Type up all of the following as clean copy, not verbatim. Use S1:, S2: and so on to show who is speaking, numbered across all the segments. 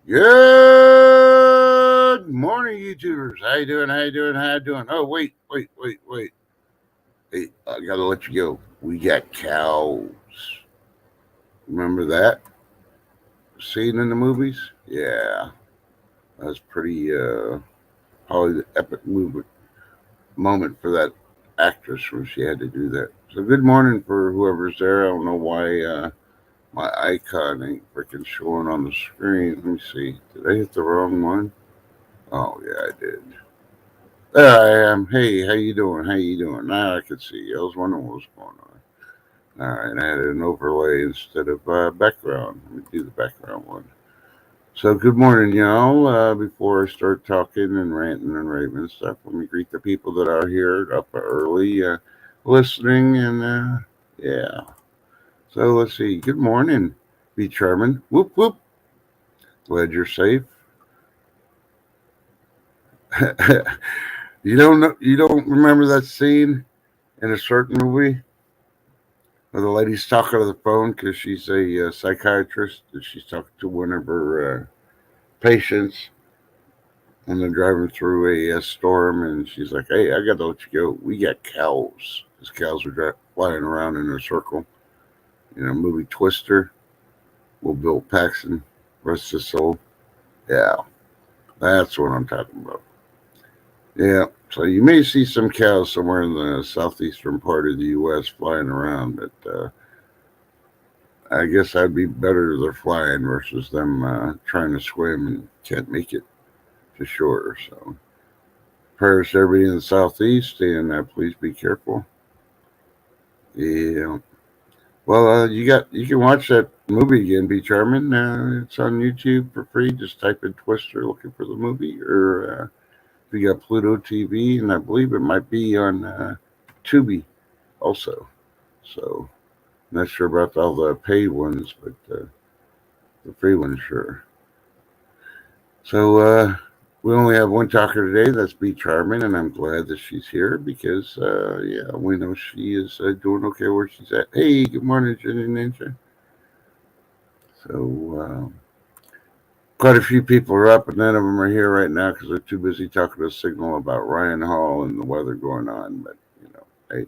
S1: Good morning, YouTubers. How you doing? How you doing? How you doing? Oh, wait. Hey, I gotta let you go. We got cows. Remember that scene in the movies? Yeah, that was pretty. Probably the epic moment for that actress when she had to do that. So good morning for whoever's there. I don't know why my icon ain't freaking showing on the screen. Let me see. Did I hit the wrong one? Oh yeah, I did. There I am. Hey, how you doing? How you doing? Now I can see you. I was wondering what was going on. All right, I had an overlay instead of background. Let me do the background one. So good morning, y'all. Before I start talking and ranting and raving and stuff, let me greet the people that are here up early, listening, and yeah. So let's see. Good morning, be Sherman. Whoop whoop. Glad you're safe. You don't know? You don't remember that scene in a certain movie? Well, the lady's talking to the phone because she's a psychiatrist and she's talking to one of her patients, and they're driving through a storm, and she's like, "Hey, I got to let you go. We got cows. These cows are flying around in a circle." Movie Twister. Will Bill Paxton rest his soul? Yeah, that's what I'm talking about. Yeah. So you may see some cows somewhere in the southeastern part of the U.S. flying around, but I guess I'd be better they're flying versus them trying to swim and can't make it to shore. So prayers to everybody in the southeast, and please be careful. Yeah. Well, you can watch that movie again, Be Charming. It's on YouTube for free. Just type in Twister looking for the movie, or if you got Pluto TV, and I believe it might be on Tubi also. So not sure about all the paid ones, but the free ones, sure. So we only have one talker today. That's B Charmin, and I'm glad that she's here because yeah, we know she is doing okay where she's at. Hey, good morning, Jenny Ninja. So quite a few people are up, but none of them are here right now because they're too busy talking to Signal about Ryan Hall and the weather going on. But hey,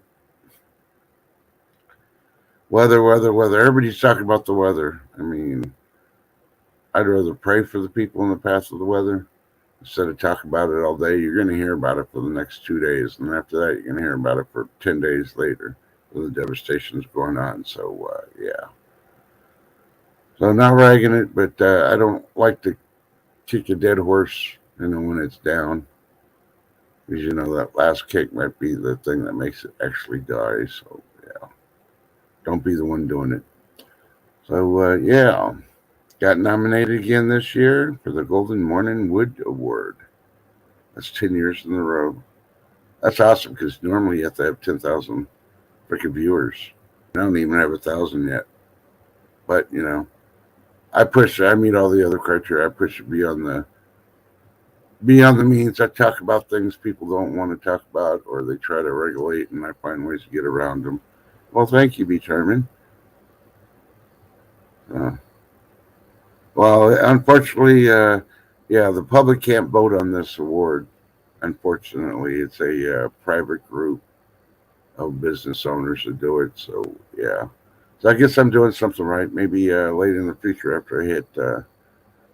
S1: weather. Everybody's talking about the weather. I mean, I'd rather pray for the people in the path of the weather instead of talk about it all day. You're going to hear about it for the next 2 days, and after that, you're going to hear about it for 10 days later. The devastation is going on. So yeah. So not ragging it, but I don't like to kick a dead horse. When it's down, because that last kick might be the thing that makes it actually die. So yeah, don't be the one doing it. So yeah, got nominated again this year for the Golden Morning Wood Award. That's 10 years in a row. That's awesome because normally you have to have 10,000 freaking viewers. I don't even have 1,000 yet. But I push. I meet all the other criteria. I push it beyond the means. I talk about things people don't want to talk about, or they try to regulate, and I find ways to get around them. Well, thank you, B. Charmin. Uh, well, unfortunately, yeah, the public can't vote on this award. Unfortunately, it's a private group of business owners that do it. So yeah. So I guess I'm doing something right. Maybe late in the future, after I hit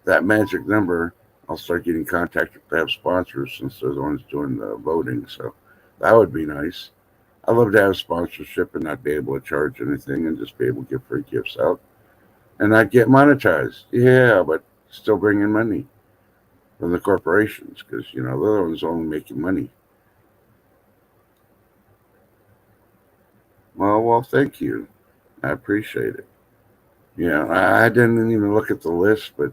S1: that magic number, I'll start getting contacted to have sponsors since they're the ones doing the voting. So that would be nice. I'd love to have sponsorship and not be able to charge anything and just be able to give free gifts out and not get monetized. Yeah, but still bringing money from the corporations because they're the ones only making money. Well, thank you. I appreciate it. Yeah, I didn't even look at the list, but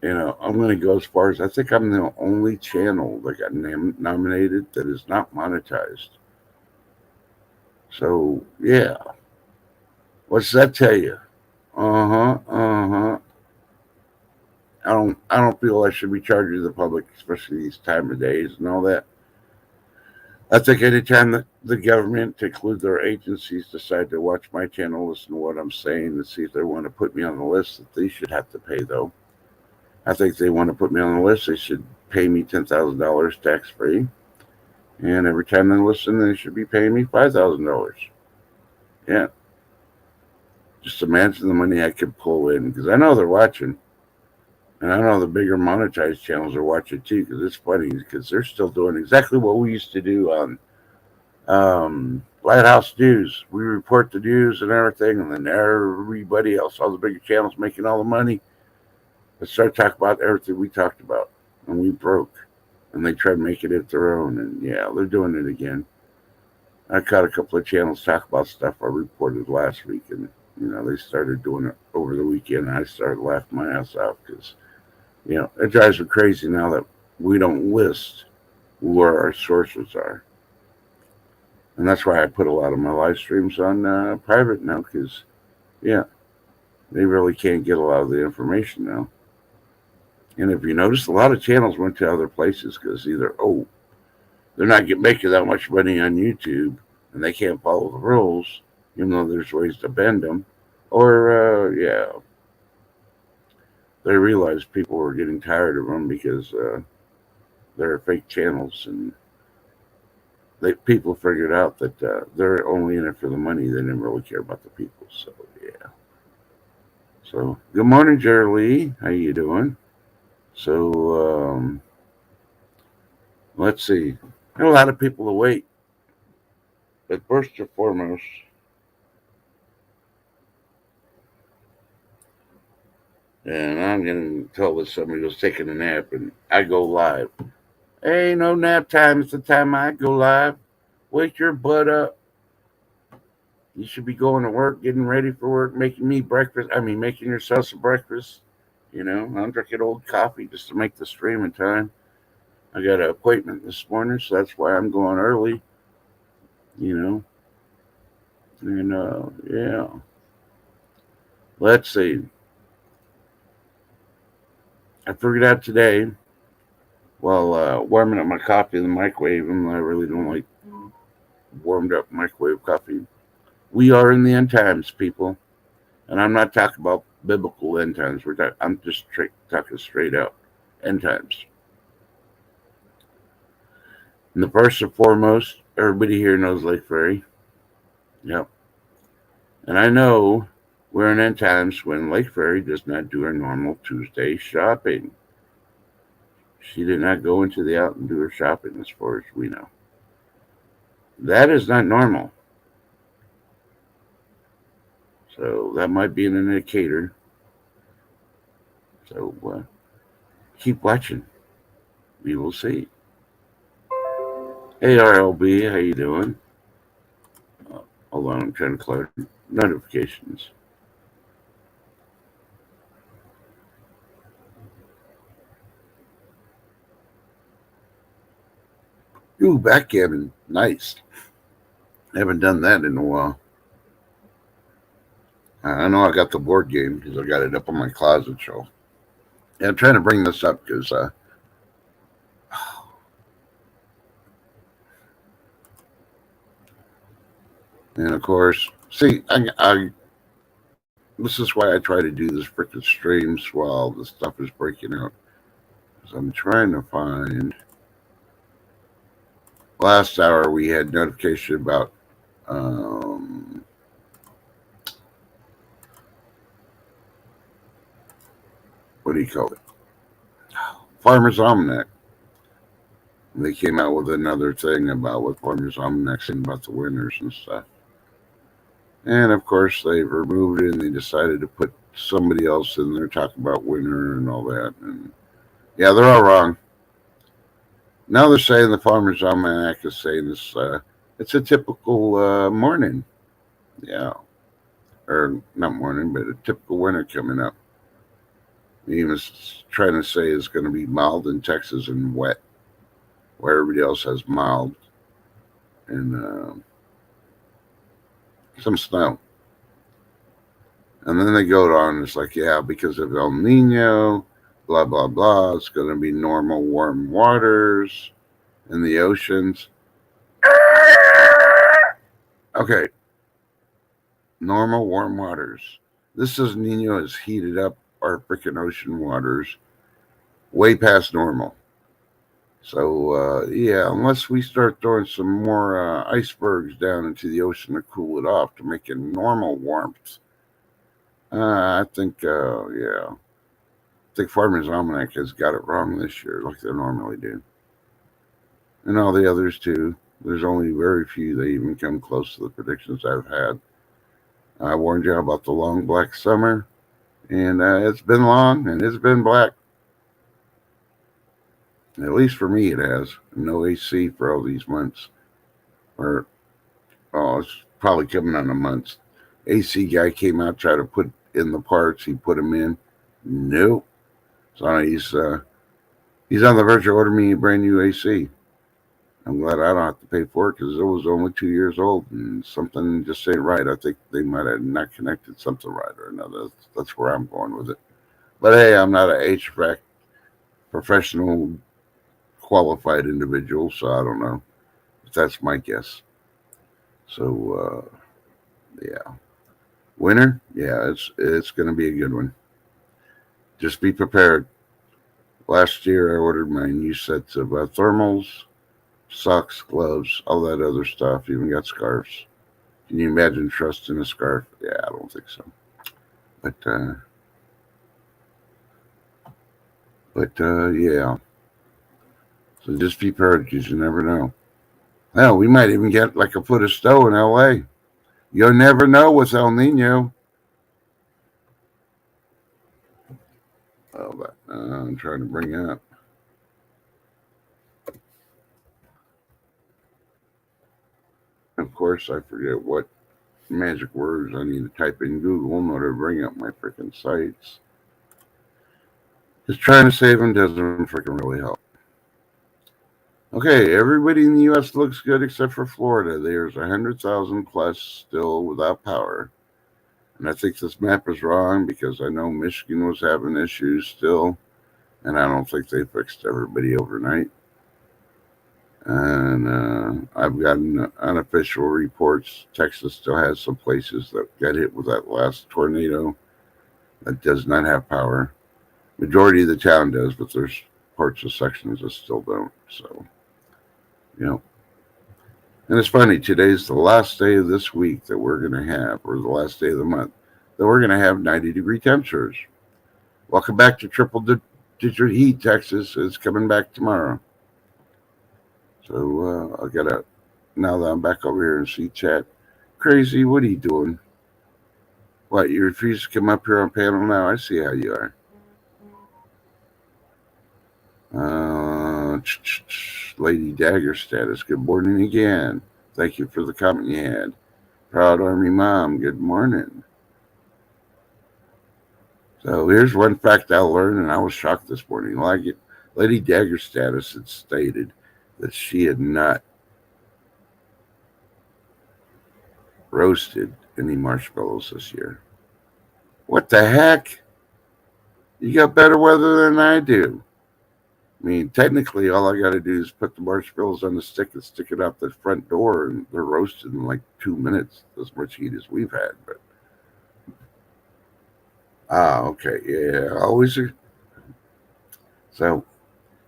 S1: I'm going to go as far as I think I'm the only channel that got nominated that is not monetized. So yeah, what's that tell you? Uh huh. Uh huh. I don't feel I should be charging the public, especially these time of days and all that. I think anytime that the government, to include their agencies, decide to watch my channel, listen to what I'm saying, and see if they want to put me on the list, that they should have to pay though. I think they want to put me on the list. They should pay me $10,000 tax free. And every time they listen, they should be paying me $5,000. Yeah. Just imagine the money I could pull in because I know they're watching. And I know the bigger monetized channels are watching too because it's funny because they're still doing exactly what we used to do on Lighthouse News. We report the news and everything, and then everybody else, all the bigger channels making all the money, they start talking about everything we talked about, and we broke. And they try making it their own, and yeah, they're doing it again. I caught a couple of channels talk about stuff I reported last week, and they started doing it over the weekend. And I started laughing my ass off because it drives me crazy now that we don't list where our sources are. And that's why I put a lot of my live streams on private now because, yeah, they really can't get a lot of the information now. And if you notice, a lot of channels went to other places because either, they're not making that much money on YouTube and they can't follow the rules, even though there's ways to bend them, or, they realized people were getting tired of them because they're fake channels and people figured out that they're only in it for the money. They didn't really care about the people. So yeah. So good morning, Jerry Lee. How you doing? So let's see. There are a lot of people awake. But first and foremost, and I'm gonna tell that somebody was taking a nap and I go live. Hey, no nap time. It's the time I go live. Wake your butt up. You should be going to work, getting ready for work, making me breakfast. I mean, making yourself some breakfast. I'm drinking old coffee just to make the stream in time. I got an appointment this morning, so that's why I'm going early. And yeah. Let's see. I figured out today, while warming up my coffee in the microwave, and I really don't like warmed up microwave coffee. We are in the end times, people. And I'm not talking about biblical end times. I'm just talking straight out end times. And the first and foremost, everybody here knows Lake Ferry. Yep. And I know we're in end times when Lake Ferry does not do her normal Tuesday shopping. She did not go into the out and do her shopping as far as we know. That is not normal. So that might be an indicator. So keep watching. We will see. Hey RLB, how you doing? Hold on, I'm trying to clear notifications. Ooh, backgammon. Nice. I haven't done that in a while. I know I got the board game because I got it up on my closet shelf. Yeah, I'm trying to bring this up because, and of course, see, this is why I try to do this freaking streams while the stuff is breaking out. Because I'm trying to find. Last hour we had notification about what do you call it? Farmer's Almanac. They came out with another thing about what Farmer's Almanac saying about the winners and stuff. And of course, they've removed it and they decided to put somebody else in there talking about winner and all that. And yeah, they're all wrong. Now they're saying the Farmer's Almanac is saying this. It's a typical morning. Yeah. Or not morning, but a typical winter coming up. He was trying to say it's going to be mild in Texas and wet, where everybody else has mild and some snow. And then they go on, it's like, yeah, because of El Nino, blah, blah, blah, it's going to be normal warm waters in the oceans. Okay. Normal warm waters. This El Nino has heated up our freaking ocean waters way past normal. So yeah, unless we start throwing some more icebergs down into the ocean to cool it off to make it normal warmth, I think yeah, I think Farmer's Almanac has got it wrong this year, like they normally do, and all the others too. There's only very few that even come close to the predictions I've had. I warned you about the long black summer, and it's been long and it's been black. At least for me, it has. No AC for all these months. Or, oh, it's probably coming on a month. AC guy came out, tried to put in the parts. He put them in. Nope. So he's on the verge of ordering me a brand new AC. I'm glad I don't have to pay for it because it was only 2 years old and something just ain't right. I think they might have not connected something right or another. That's where I'm going with it. But hey, I'm not an HVAC professional qualified individual, so I don't know. But that's my guess. So yeah, winter, yeah, it's going to be a good one. Just be prepared. Last year, I ordered my new sets of thermals, socks, gloves, all that other stuff. Even got scarves. Can you imagine trusting a scarf? Yeah, I don't think so. But yeah. So just be prepared because you never know. Hell, we might even get like a foot of snow in LA. You'll never know with El Nino. Oh, I'm trying to bring up. Of course, I forget what magic words I need to type in Google in order to bring up my freaking sites. Just trying to save them doesn't freaking really help. Okay, everybody in the U.S. looks good except for Florida. There's 100,000 plus still without power. And I think this map is wrong because I know Michigan was having issues still. And I don't think they fixed everybody overnight. And I've gotten unofficial reports. Texas still has some places that got hit with that last tornado that does not have power. Majority of the town does, but there's parts of sections that still don't. So, you know. And it's funny, today's the last day of this week that we're going to have, or the last day of the month, that we're going to have 90-degree temperatures. Welcome back to triple digit heat, Texas. It's coming back tomorrow. So I got to, now that I'm back over here and see chat. Crazy, what are you doing? What, you refuse to come up here on panel now? I see how you are. Lady Dagger status. Good morning again. Thank you for the comment you had. Proud Army Mom. Good morning. So here's one fact I learned, and I was shocked this morning. Lady Dagger status had stated that she had not roasted any marshmallows this year. What the heck? You got better weather than I do. I mean, technically, all I got to do is put the marshmallows on the stick and stick it out the front door, and they're roasted in like 2 minutes. As much heat as we've had, but okay, yeah, always. So,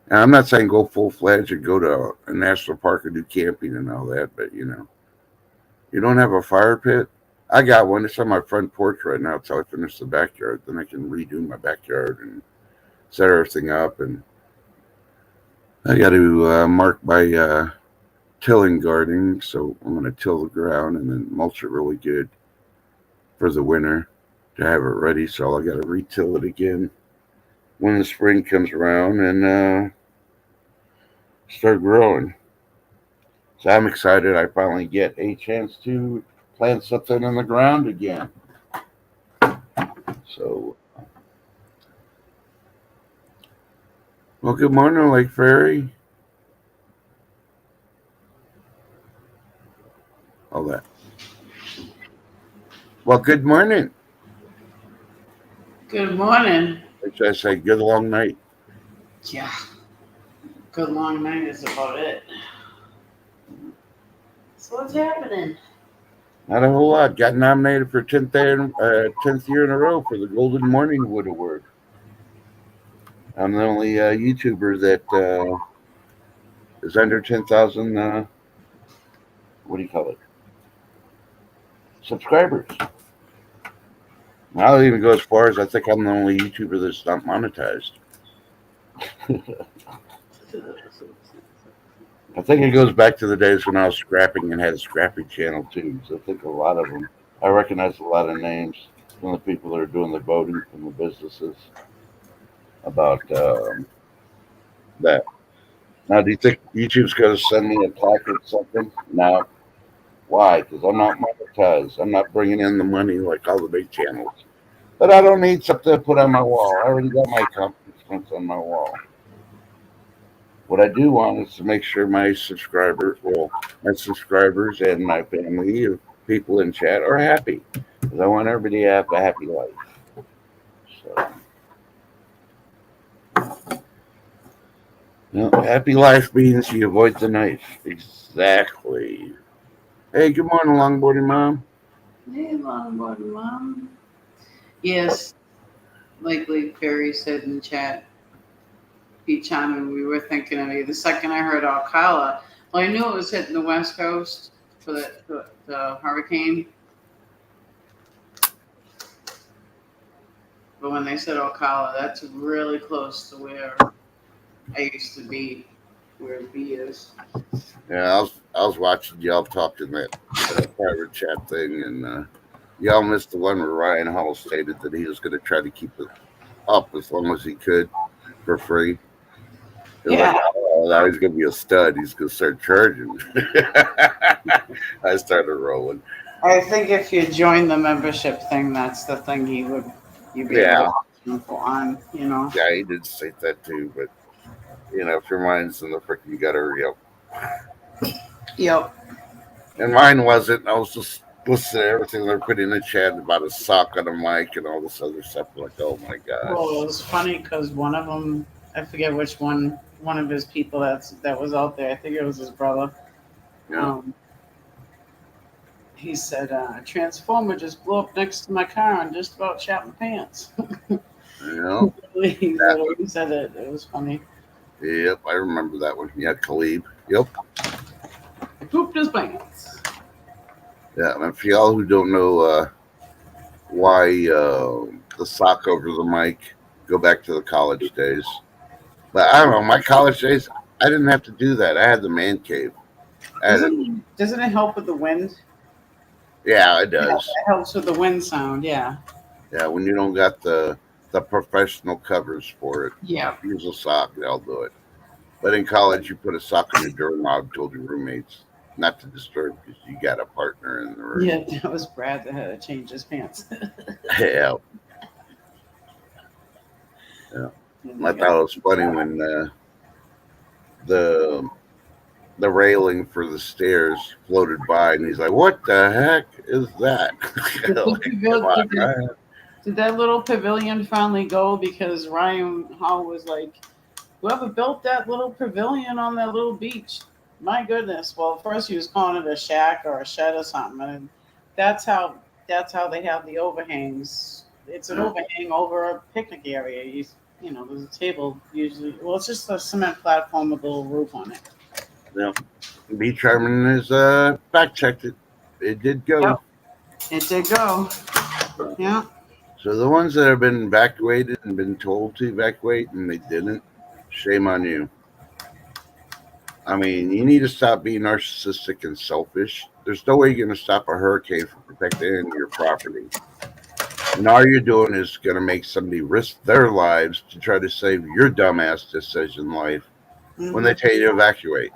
S1: and I'm not saying go full fledged and go to a national park and do camping and all that, but you don't have a fire pit. I got one. It's on my front porch right now until I finish the backyard. Then I can redo my backyard and set everything up. And I got to mark my tilling gardening, so I'm going to till the ground and then mulch it really good for the winter to have it ready. So I got to retill it again when the spring comes around and start growing. So I'm excited. I finally get a chance to plant something in the ground again. So, well, good morning, Lake Fairy. All that. Well, good morning.
S2: Good morning.
S1: Or should I say good long night?
S2: Yeah. Good long night is about it. So what's happening?
S1: Not a whole lot. Got nominated for 10th year in a row for the Golden Morning Wood Award. I'm the only YouTuber that is under 10,000. What do you call it? Subscribers. I'll even go as far as I think I'm the only YouTuber that's not monetized. I think it goes back to the days when I was scrapping and had a scrapping channel too. So I think a lot of them, I recognize a lot of names from the people that are doing the voting from the businesses about that. Now, do you think YouTube's going to send me a plaque or something? No. Why? Because I'm not monetized. I'm not bringing in the money like all the big channels. But I don't need something to put on my wall. I already got my accomplishments on my wall. What I do want is to make sure my subscribers and my family of people in chat are happy. Because I want everybody to have a happy life. So, happy life means you avoid the knife. Exactly. Hey, good morning, longboarding mom.
S2: Hey, Mom. Yes, like Perry said in the chat, Pete Chana, we were thinking of you. The second I heard Alcala, well, I knew it was hitting the West Coast for the hurricane. But when they said Ocala, that's really close to where I used to be, where B is.
S1: Yeah, I was watching y'all talking that private chat thing, and y'all missed the one where Ryan Hall stated that he was going to try to keep it up as long as he could for free. It was
S2: Yeah.
S1: like, oh, now he's going to be a stud. He's going to start charging. I started rolling.
S2: I think if you join the membership thing, that's the thing you'd be
S1: Yeah.
S2: able to on, you know.
S1: Yeah, he did say that too, but if your mind's in the freaking you got to hurry up.
S2: Yep.
S1: And mine wasn't. I was just listening to everything they're putting in the chat about a sock on a mic and all this other stuff. I'm like, oh my gosh.
S2: Well, it was funny because one of them, I forget which one of his people that was out there. I think it was his brother.
S1: Yeah.
S2: He said, a transformer just blew up next to my car and just about shot my pants. He said it. It was funny.
S1: Yep, I remember that one. Yeah, Khalib. Yep.
S2: Pooped his pants.
S1: Yeah, and for y'all who don't know why the sock over the mic, go back to the college days. But I don't know, my college days, I didn't have to do that. I had the man cave.
S2: Doesn't it help with the wind?
S1: Yeah, it does.
S2: It helps with the wind sound, yeah.
S1: Yeah, when you don't got the professional covers for it.
S2: Yeah.
S1: Use a sock, they'll do it. But in college, you put a sock on your doorknob, told your roommates not to disturb because you got a partner in the room.
S2: Yeah, that was Brad that had to change his pants.
S1: Yeah. Yeah. I thought it was funny when the railing for the stairs floated by, and he's like, "What the heck is that?"
S2: Did that little pavilion finally go? Because Ryan Hall was like, "Whoever built that little pavilion on that little beach, my goodness." Well, first he was calling it a shack or a shed or something, and that's how they have the overhangs. It's an overhang over a picnic area. There's a table usually. Well, it's just a cement platform with a little roof on it.
S1: Yeah. Beach Harmon is fact checked it. It did go.
S2: Yep. It did go. Yeah.
S1: So the ones that have been evacuated and been told to evacuate and they didn't, shame on you. I mean, you need to stop being narcissistic and selfish. There's no way you're going to stop a hurricane from protecting your property. And all you're doing is going to make somebody risk their lives to try to save your dumbass decision in life when they tell you to evacuate.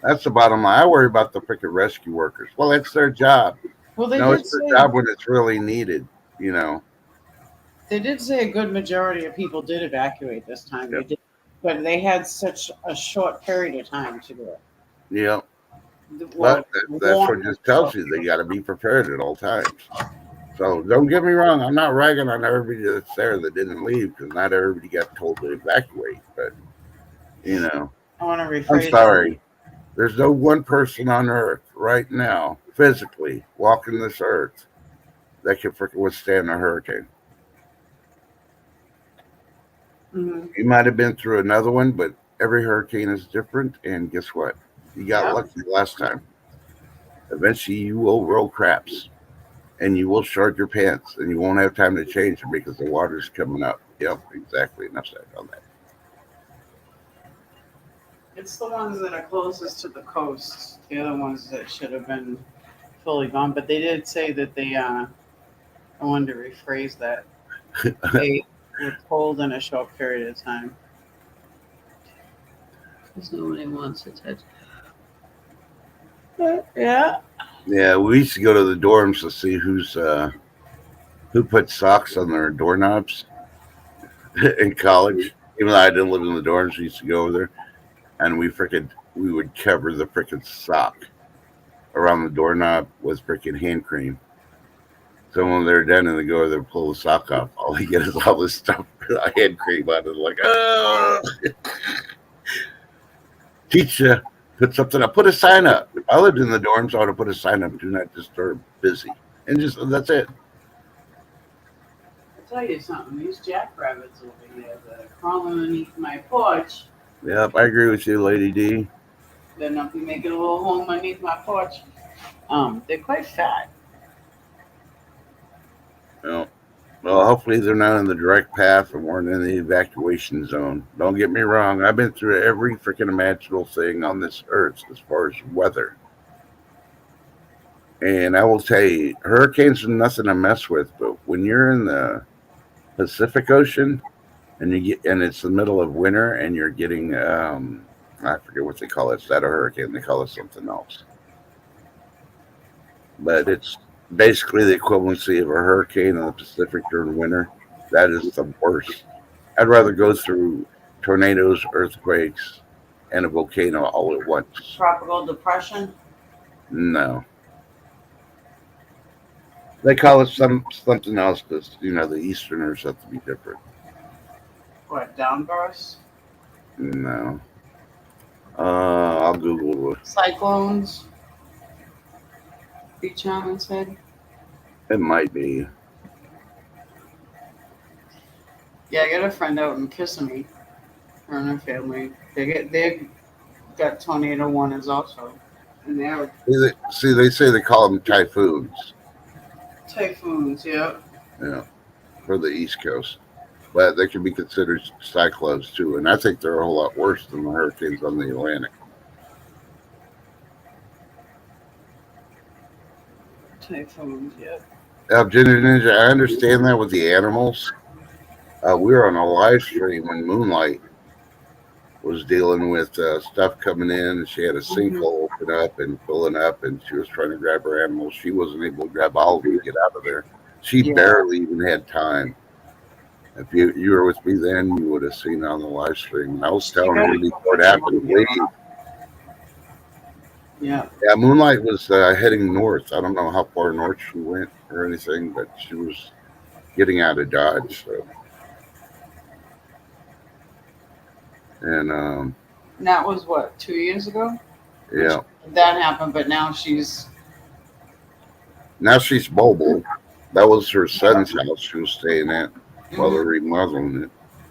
S1: That's the bottom line. I worry about the freaking rescue workers. Well, that's their job.
S2: Well,
S1: it's their job when it's really needed,
S2: They did say a good majority of people did evacuate this time. Yep. They did, but they had such a short period of time to do it.
S1: Yeah. But that's what just tells you they got to be prepared at all times. So don't get me wrong. I'm not ragging on everybody that's there that didn't leave because not everybody got told to evacuate. But,
S2: I want to rephrase.
S1: I'm sorry. There's no one person on earth right now, physically, walking this earth that can freaking withstand a hurricane.
S2: Hmm.
S1: You might have been through another one, but every hurricane is different. And guess what? You got
S2: Yeah.
S1: lucky last time. Eventually, you will roll craps and you will short your pants and you won't have time to change them because the water's coming up. Yep, exactly. Enough said on that.
S2: It's the ones that are closest to the coast. The other ones that should have been fully gone. But they did say that they, I wanted to rephrase that. They were told in a short period of time. Because nobody wants to touch. Yeah.
S1: Yeah, we used to go to the dorms to see who put socks on their doorknobs in college. Even though I didn't live in the dorms, we used to go over there, and we would cover the freaking sock around the doorknob with freaking hand cream. So when they're done and they go over there, pull the sock off, all they get is all this stuff, hand cream on it. Like, oh, teacher, put something up, put a sign up. If I lived in the dorms, I would have put a sign up, do not disturb, busy, and just that's it.
S2: I'll tell you something. These jackrabbits over here that are crawling underneath my porch,
S1: Yep, I agree with you, Lady D.
S2: they're not be making a little home underneath my porch. They're quite fat.
S1: Well, well, hopefully they're not in the direct path and weren't in the evacuation zone. Don't get me wrong, I've been through every freaking imaginable thing on this earth as far as weather. And I will tell you, hurricanes are nothing to mess with, but when you're in the Pacific Ocean and it's the middle of winter and you're getting I forget what they call it. It's not a hurricane, they call it something else. But it's basically the equivalency of a hurricane in the Pacific during winter. That is the worst. I'd rather go through tornadoes, earthquakes, and a volcano all at once.
S2: Tropical depression.
S1: No. They call it something else because the Easterners have to be different.
S2: What, downbursts?
S1: No. I'll Google it.
S2: Cyclones? Beach Island said.
S1: It might be.
S2: Yeah, I got a friend out in Kissimmee. Her and her family. They got tornado warnings also. And they're
S1: See, they say they call them typhoons.
S2: typhoons, yeah.
S1: Yeah, for the East Coast, but they can be considered cyclones too, and I think they're a whole lot worse than the hurricanes on the Atlantic.
S2: Typhoons, yeah.
S1: Ginger Ninja, I understand that with the animals. We were on a live stream when Moonlight was dealing with stuff coming in. She had a sinkhole open up and filling up, and she was trying to grab her animals. She wasn't able to grab all of them to get out of there. She
S2: Yeah.
S1: barely even had time. If you were with me then, you would have seen it on the live stream. And I was telling her before it happened, leave.
S2: Yeah.
S1: Yeah, Moonlight was heading north. I don't know how far north she went or anything, but she was getting out of Dodge. So. And
S2: And that was what, 2 years ago?
S1: yeah,
S2: That happened, but now she's
S1: now she's mobile. That was her son's house she was staying at while they're remodeling it.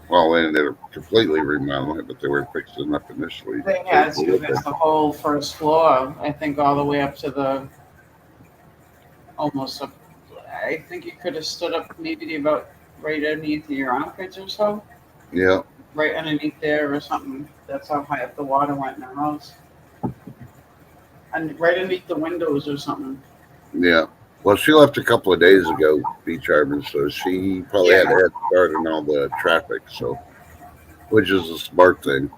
S1: Well, they ended up completely remodeling it, but they were fixing it up initially.
S2: they had to. It's the whole first floor, I think, all the way up to the almost up. I think you could have stood up maybe about right underneath your armpits or so,
S1: Yeah,
S2: right underneath there or something. That's how high up the water went in her house, and right underneath the windows or something.
S1: yeah. Well, she left a couple of days ago, Beach Harbor, so she probably had a head start in all the traffic, so which is a smart thing.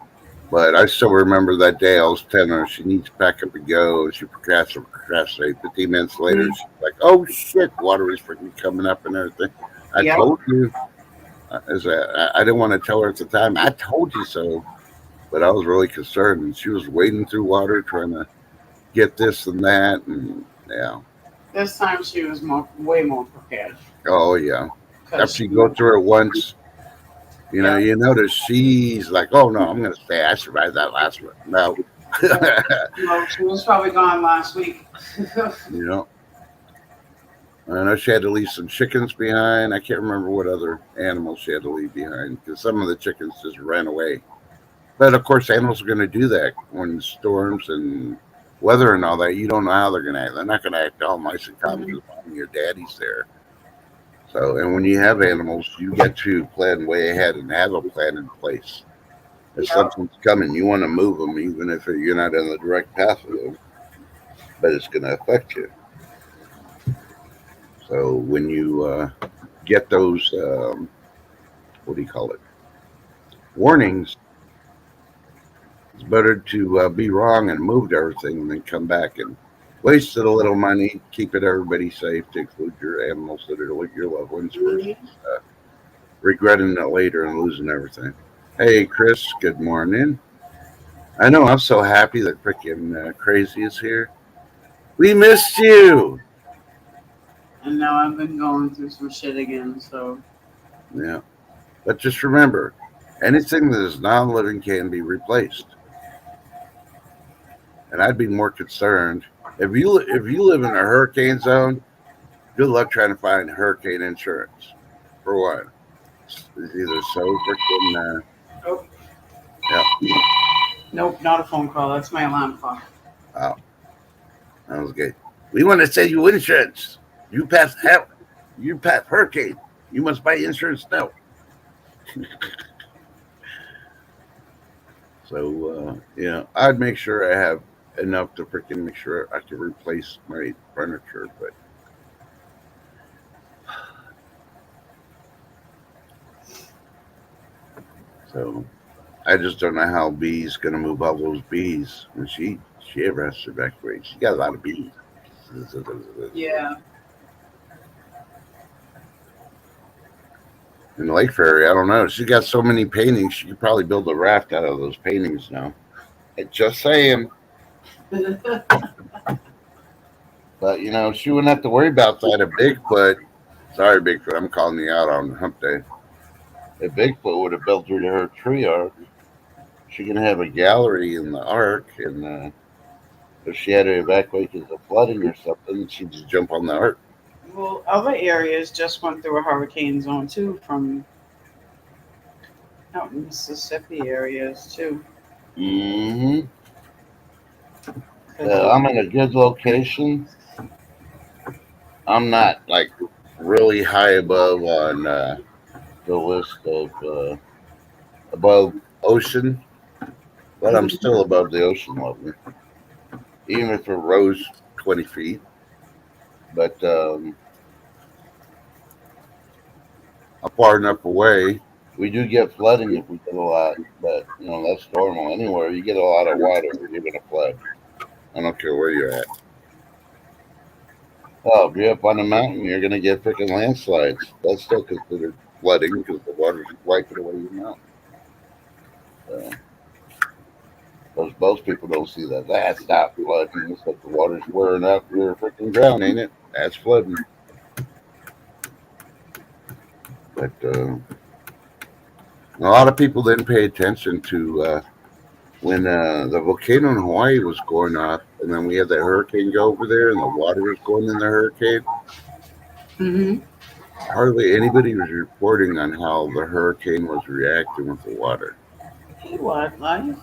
S1: But I still remember that day I was telling her she needs to pack up and go, and she procrastinated. 15 minutes later, she's like, "Oh shit, water is freaking coming up and everything." I
S2: Yep.
S1: told you. I didn't want to tell her at the time. I told you so, but I was really concerned, and she was wading through water trying to get this and that, and yeah.
S2: This time she was way more prepared.
S1: Oh yeah.
S2: 'Cause
S1: After you go through it once, you notice she's like, "Oh no, I'm gonna stay. I survived that last one." No.
S2: well, she was probably gone last week.
S1: You know. I know she had to leave some chickens behind. I can't remember what other animals she had to leave behind because some of the chickens just ran away. But of course, animals are going to do that when storms and weather and all that. You don't know how they're going to act. They're not going to act all nice and calm
S2: Mhm.
S1: because mom and your daddy's there. So, and when you have animals, you get to plan way ahead and have a plan in place. If
S2: Yeah.
S1: something's coming, you want to move them, even if you're not on the direct path of them, but it's going to affect you. So when you get those, what do you call it? Warnings, it's better to be wrong and move everything than come back and wasted a little money, keeping everybody safe, to include your animals that are your loved ones, versus
S2: Mhm.
S1: regretting it later and losing everything. Hey, Chris, good morning. I know I'm so happy that freaking Crazy is here. We missed you.
S2: And now I've been going through some shit again, so
S1: Yeah, but just remember, anything that is non-living can be replaced. And I'd be more concerned if you live in a hurricane zone. Good luck trying to find hurricane insurance. For one, it's either so freaking
S2: nope,
S1: yeah.
S2: nope, not a phone call. That's my alarm clock.
S1: Wow, that was good. We want to sell you insurance. You pass hell. You pass hurricane. You must buy insurance now. So yeah, I'd make sure I have enough to freaking make sure I can replace my furniture. But so I just don't know how B's gonna move all those bees when she ever has to evacuate. She got a lot of bees.
S2: Yeah.
S1: In the Lake Ferry, I don't know. She got so many paintings. She could probably build a raft out of those paintings now. Just saying. But she wouldn't have to worry about that. If Bigfoot, sorry Bigfoot, I'm calling you out on Hump Day. If Bigfoot would have built her tree ark, she can have a gallery in the ark, and if she had to evacuate because of flooding or something, she'd just jump on the ark.
S2: Well, other areas just went through a hurricane zone too, from out in Mississippi areas too.
S1: Mm-hmm.
S2: 'Cause
S1: I'm in a good location. I'm not like really high above on the list of above ocean, but I'm still above the ocean level, even if it rose 20 feet. But I'm far enough away. We do get flooding if we get a lot, but that's normal. Anywhere you get a lot of water, you're gonna flood. I don't care where you're at. Oh, if you're up on a mountain, you're gonna get freaking landslides. That's still considered flooding because the water's wiping away your mountain. So, because most people don't see that. That's not flooding. It's like the water's wearing out your freaking ground, ain't it? That's flooding. But a lot of people didn't pay attention to when the volcano in Hawaii was going off, and then we had that hurricane go over there, and the water was going in the hurricane.
S2: hmm
S1: Hardly anybody was reporting on how the hurricane was reacting with the water.
S2: Hey, wildlife.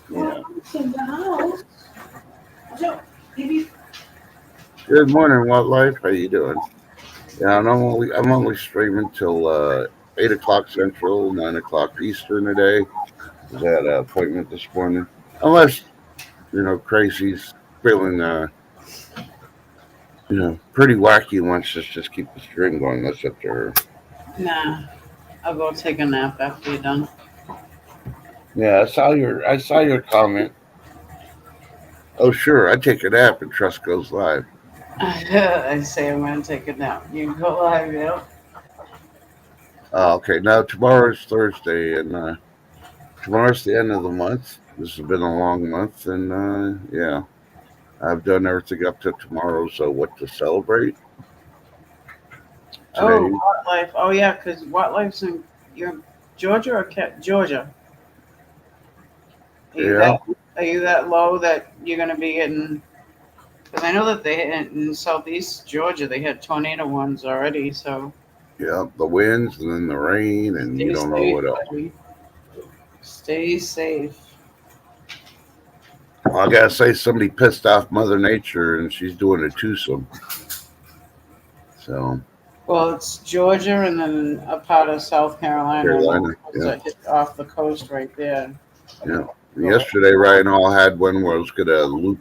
S1: Yeah.
S2: It's in the house. So, maybe.
S1: Good morning, wildlife. How you doing? Yeah, I'm only streaming till 8 o'clock Central, 9 o'clock Eastern today. Was at an appointment this morning. Unless Crazy's feeling pretty wacky and wants us to just keep the stream going. That's up to her.
S2: Nah, I'll go take a nap after you're done.
S1: Yeah, I saw your comment. Oh sure, I take a nap and Trust goes live.
S2: I say I'm gonna take a nap. You can go live, yeah.
S1: Oh, okay, now tomorrow's Thursday, and tomorrow's the end of the month. This has been a long month, and yeah, I've done everything up to tomorrow. So what to celebrate
S2: Oh,
S1: today?
S2: wildlife. Oh yeah, because wildlife's in you're Georgia or Georgia. Are you
S1: Yeah,
S2: that are you that low that you're gonna be getting Because I know that they in southeast Georgia they had tornado ones already. So
S1: Yeah, the winds and then the rain, and you
S2: stay
S1: don't know
S2: safe,
S1: what else.
S2: buddy. Stay safe.
S1: Well, I gotta say, somebody pissed off Mother Nature, and she's doing a twosome. So
S2: Well, it's Georgia and then a part of South Carolina.
S1: Carolina,
S2: Those
S1: yeah,
S2: that hit off the coast right there.
S1: yeah. And yesterday, Ryan Hall had one where I was gonna loop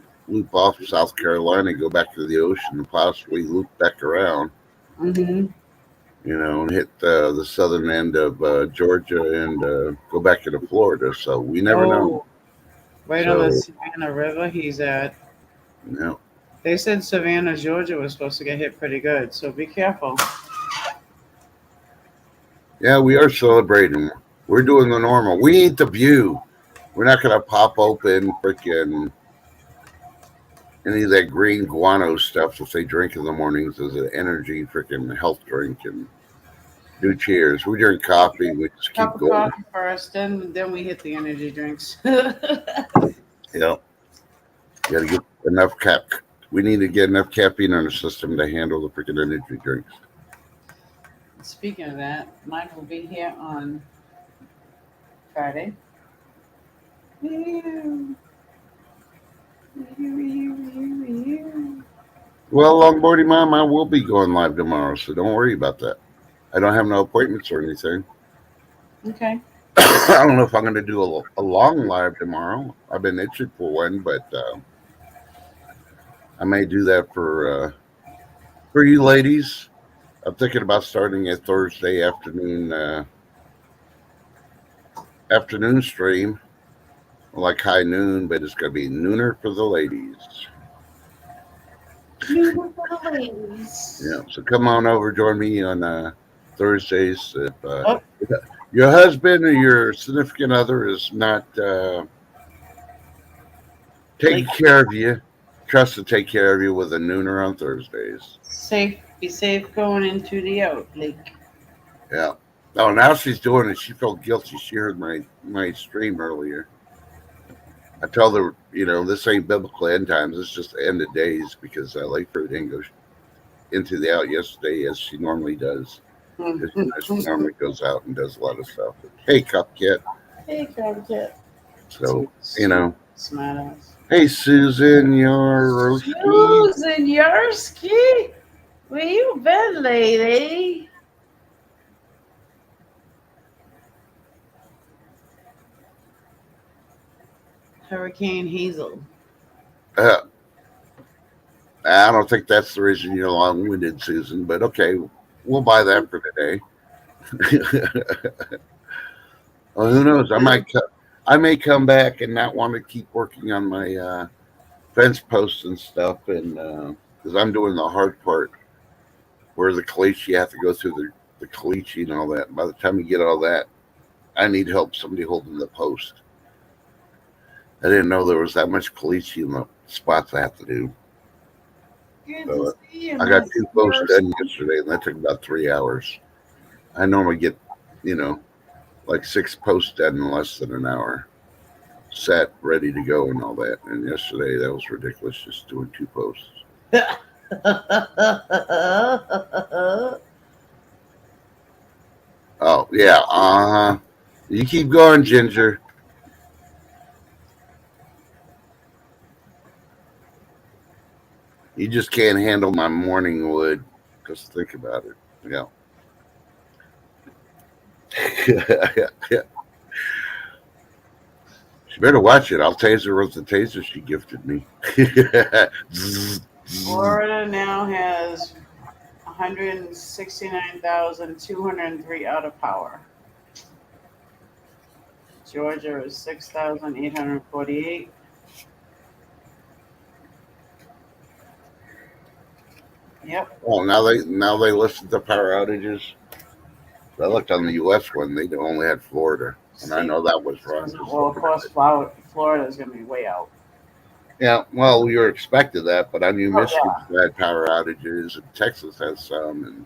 S1: off South Carolina, go back to the ocean, and possibly loop back around.
S2: Mm-hmm.
S1: And hit the southern end of Georgia and go back into Florida. So we never know.
S2: Right on the
S1: So,
S2: Savannah River he's at.
S1: yeah.
S2: They said Savannah, Georgia was supposed to get hit pretty good, so be careful.
S1: Yeah, we are celebrating. We're doing the normal. We need the view. We're not going to pop open freaking any of that green guano stuff that they drink in the mornings as an energy freaking health drink and do cheers. We drink coffee. We just keep
S2: Cup of
S1: going.
S2: coffee first, then we hit the energy drinks.
S1: Yeah. You got to get enough We need to get enough caffeine in our system to handle the freaking energy drinks.
S2: Speaking of that, mine will be here on Friday.
S1: Well, longboarding mom, I will be going live tomorrow, so don't worry about that. I don't have no appointments or anything.
S2: Okay.
S1: I don't know if I'm going to do a long live tomorrow. I've been itching for one, but I may do that for you ladies. I'm thinking about starting a Thursday afternoon stream, like high noon, but it's going to be nooner for the ladies.
S2: Nooner for the ladies.
S1: Yeah, so come on over, join me on Thursdays. If your husband or your significant other is not taking care of you, trust to take care of you with a nooner on Thursdays.
S2: Be safe going into the out lake.
S1: Yeah. Oh, now she's doing it. She felt guilty. She heard my stream earlier. I told her, this ain't biblical end times. It's just the end of days because Lakeford didn't go into the out yesterday as she normally does. She normally goes out and does a lot of stuff. Hey, Cupkit.
S2: Hey, Cupkit.
S1: So,
S2: Smartass.
S1: Hey, Susan Yaroski.
S2: Susan Yaroski? Where you been, lady? Hurricane Hazel.
S1: I don't think that's the reason you're long-winded, Susan, but okay, we'll buy that for today. Well, who knows? I may come back and not want to keep working on my fence posts and stuff, and because I'm doing the hard part, where the caliche, you have to go through the caliche and all that. And by the time you get all that, I need help. Somebody holding the post. I didn't know there was that much caliche in the spots I have to do. So I got 2 posts done yesterday, and that took about 3 hours. I normally get, like 6 posts done in less than an hour, set, ready to go, and all that. And yesterday, that was ridiculous, just doing 2 posts. Oh, yeah. You keep going, Ginger. You just can't handle my morning wood. Just think about it. Yeah. She better watch it. I'll taser her with the taser she gifted me.
S2: Florida now has 169,203 out of power. Georgia is 6,848. Yep.
S1: Well, now they listed the power outages. I looked on the U.S. one; they only had Florida, and I know that was wrong.
S2: Well, of course, Florida is going to be way out.
S1: Yeah, well, we were expected that, but I knew Michigan had power outages, and Texas has some,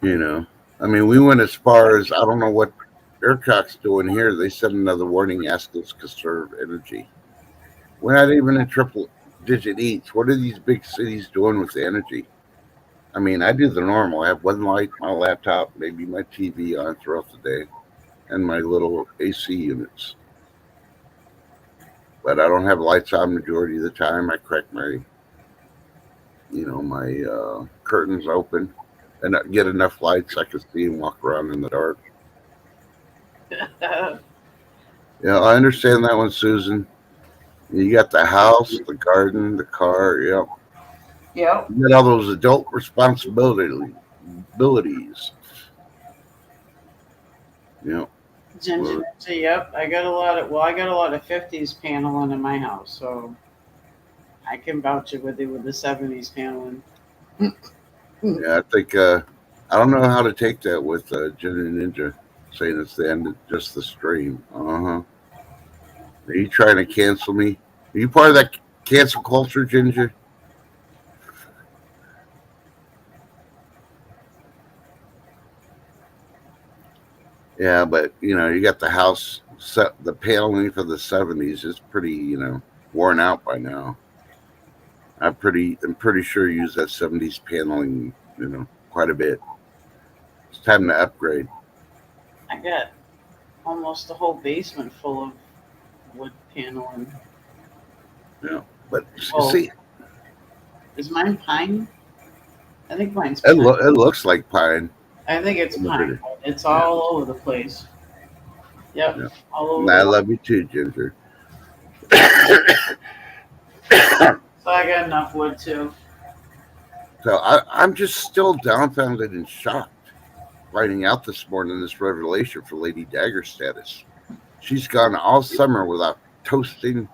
S1: and I mean, we went as far as I don't know what ERCOT's doing here. They sent another warning, asked us to conserve energy. We're not even in triple digit each. What are these big cities doing with the energy? I mean, I do the normal. I have one light, my laptop, maybe my TV on throughout the day, and my little AC units. But I don't have lights on majority of the time. I crack my curtains open and get enough lights I can see and walk around in the dark. Yeah, I understand that one, Susan. You got the house, the garden, the car. Yep.
S2: Yep.
S1: You got all those adult abilities. Yep.
S2: Ginger, yep. I got a lot of 50s paneling in my house, so I can vouch it with the 70s paneling.
S1: Yeah, I think I don't know how to take that with Ginger Ninja saying it's the end of just the stream. Are you trying to cancel me? Are you part of that cancel culture, Ginger? Yeah, but you got the house set. The paneling for the '70s is pretty, worn out by now. I'm pretty sure you use that '70s paneling, quite a bit. It's time to upgrade.
S2: I got almost the whole basement full of wood paneling.
S1: Yeah, but
S2: Oh.
S1: see,
S2: Is mine pine? I think mine's
S1: it,
S2: pine.
S1: it looks like pine.
S2: I think it's
S1: Look at
S2: pine.
S1: it.
S2: It's all over the place. Yep,
S1: Yeah.
S2: all over.
S1: And I love you too, Ginger.
S2: So I got enough wood too.
S1: So I'm just still dumbfounded and shocked finding out this morning this revelation for Lady Dagger status. She's gone all summer without toasting,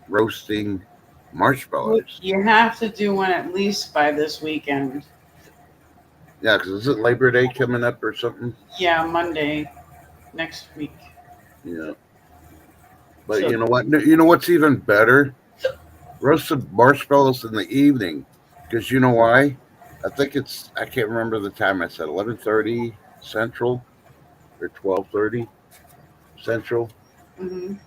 S1: roasting marshmallows.
S2: You have to do one at least by this weekend.
S1: Yeah, because isn't Labor Day coming up or something?
S2: Yeah, Monday next week.
S1: Yeah. But
S2: So-
S1: you know what? You know what's even better? Roasted marshmallows in the evening. Because you know why? I can't remember the time I said, 11:30 Central or 12:30 Central.
S2: Mhm.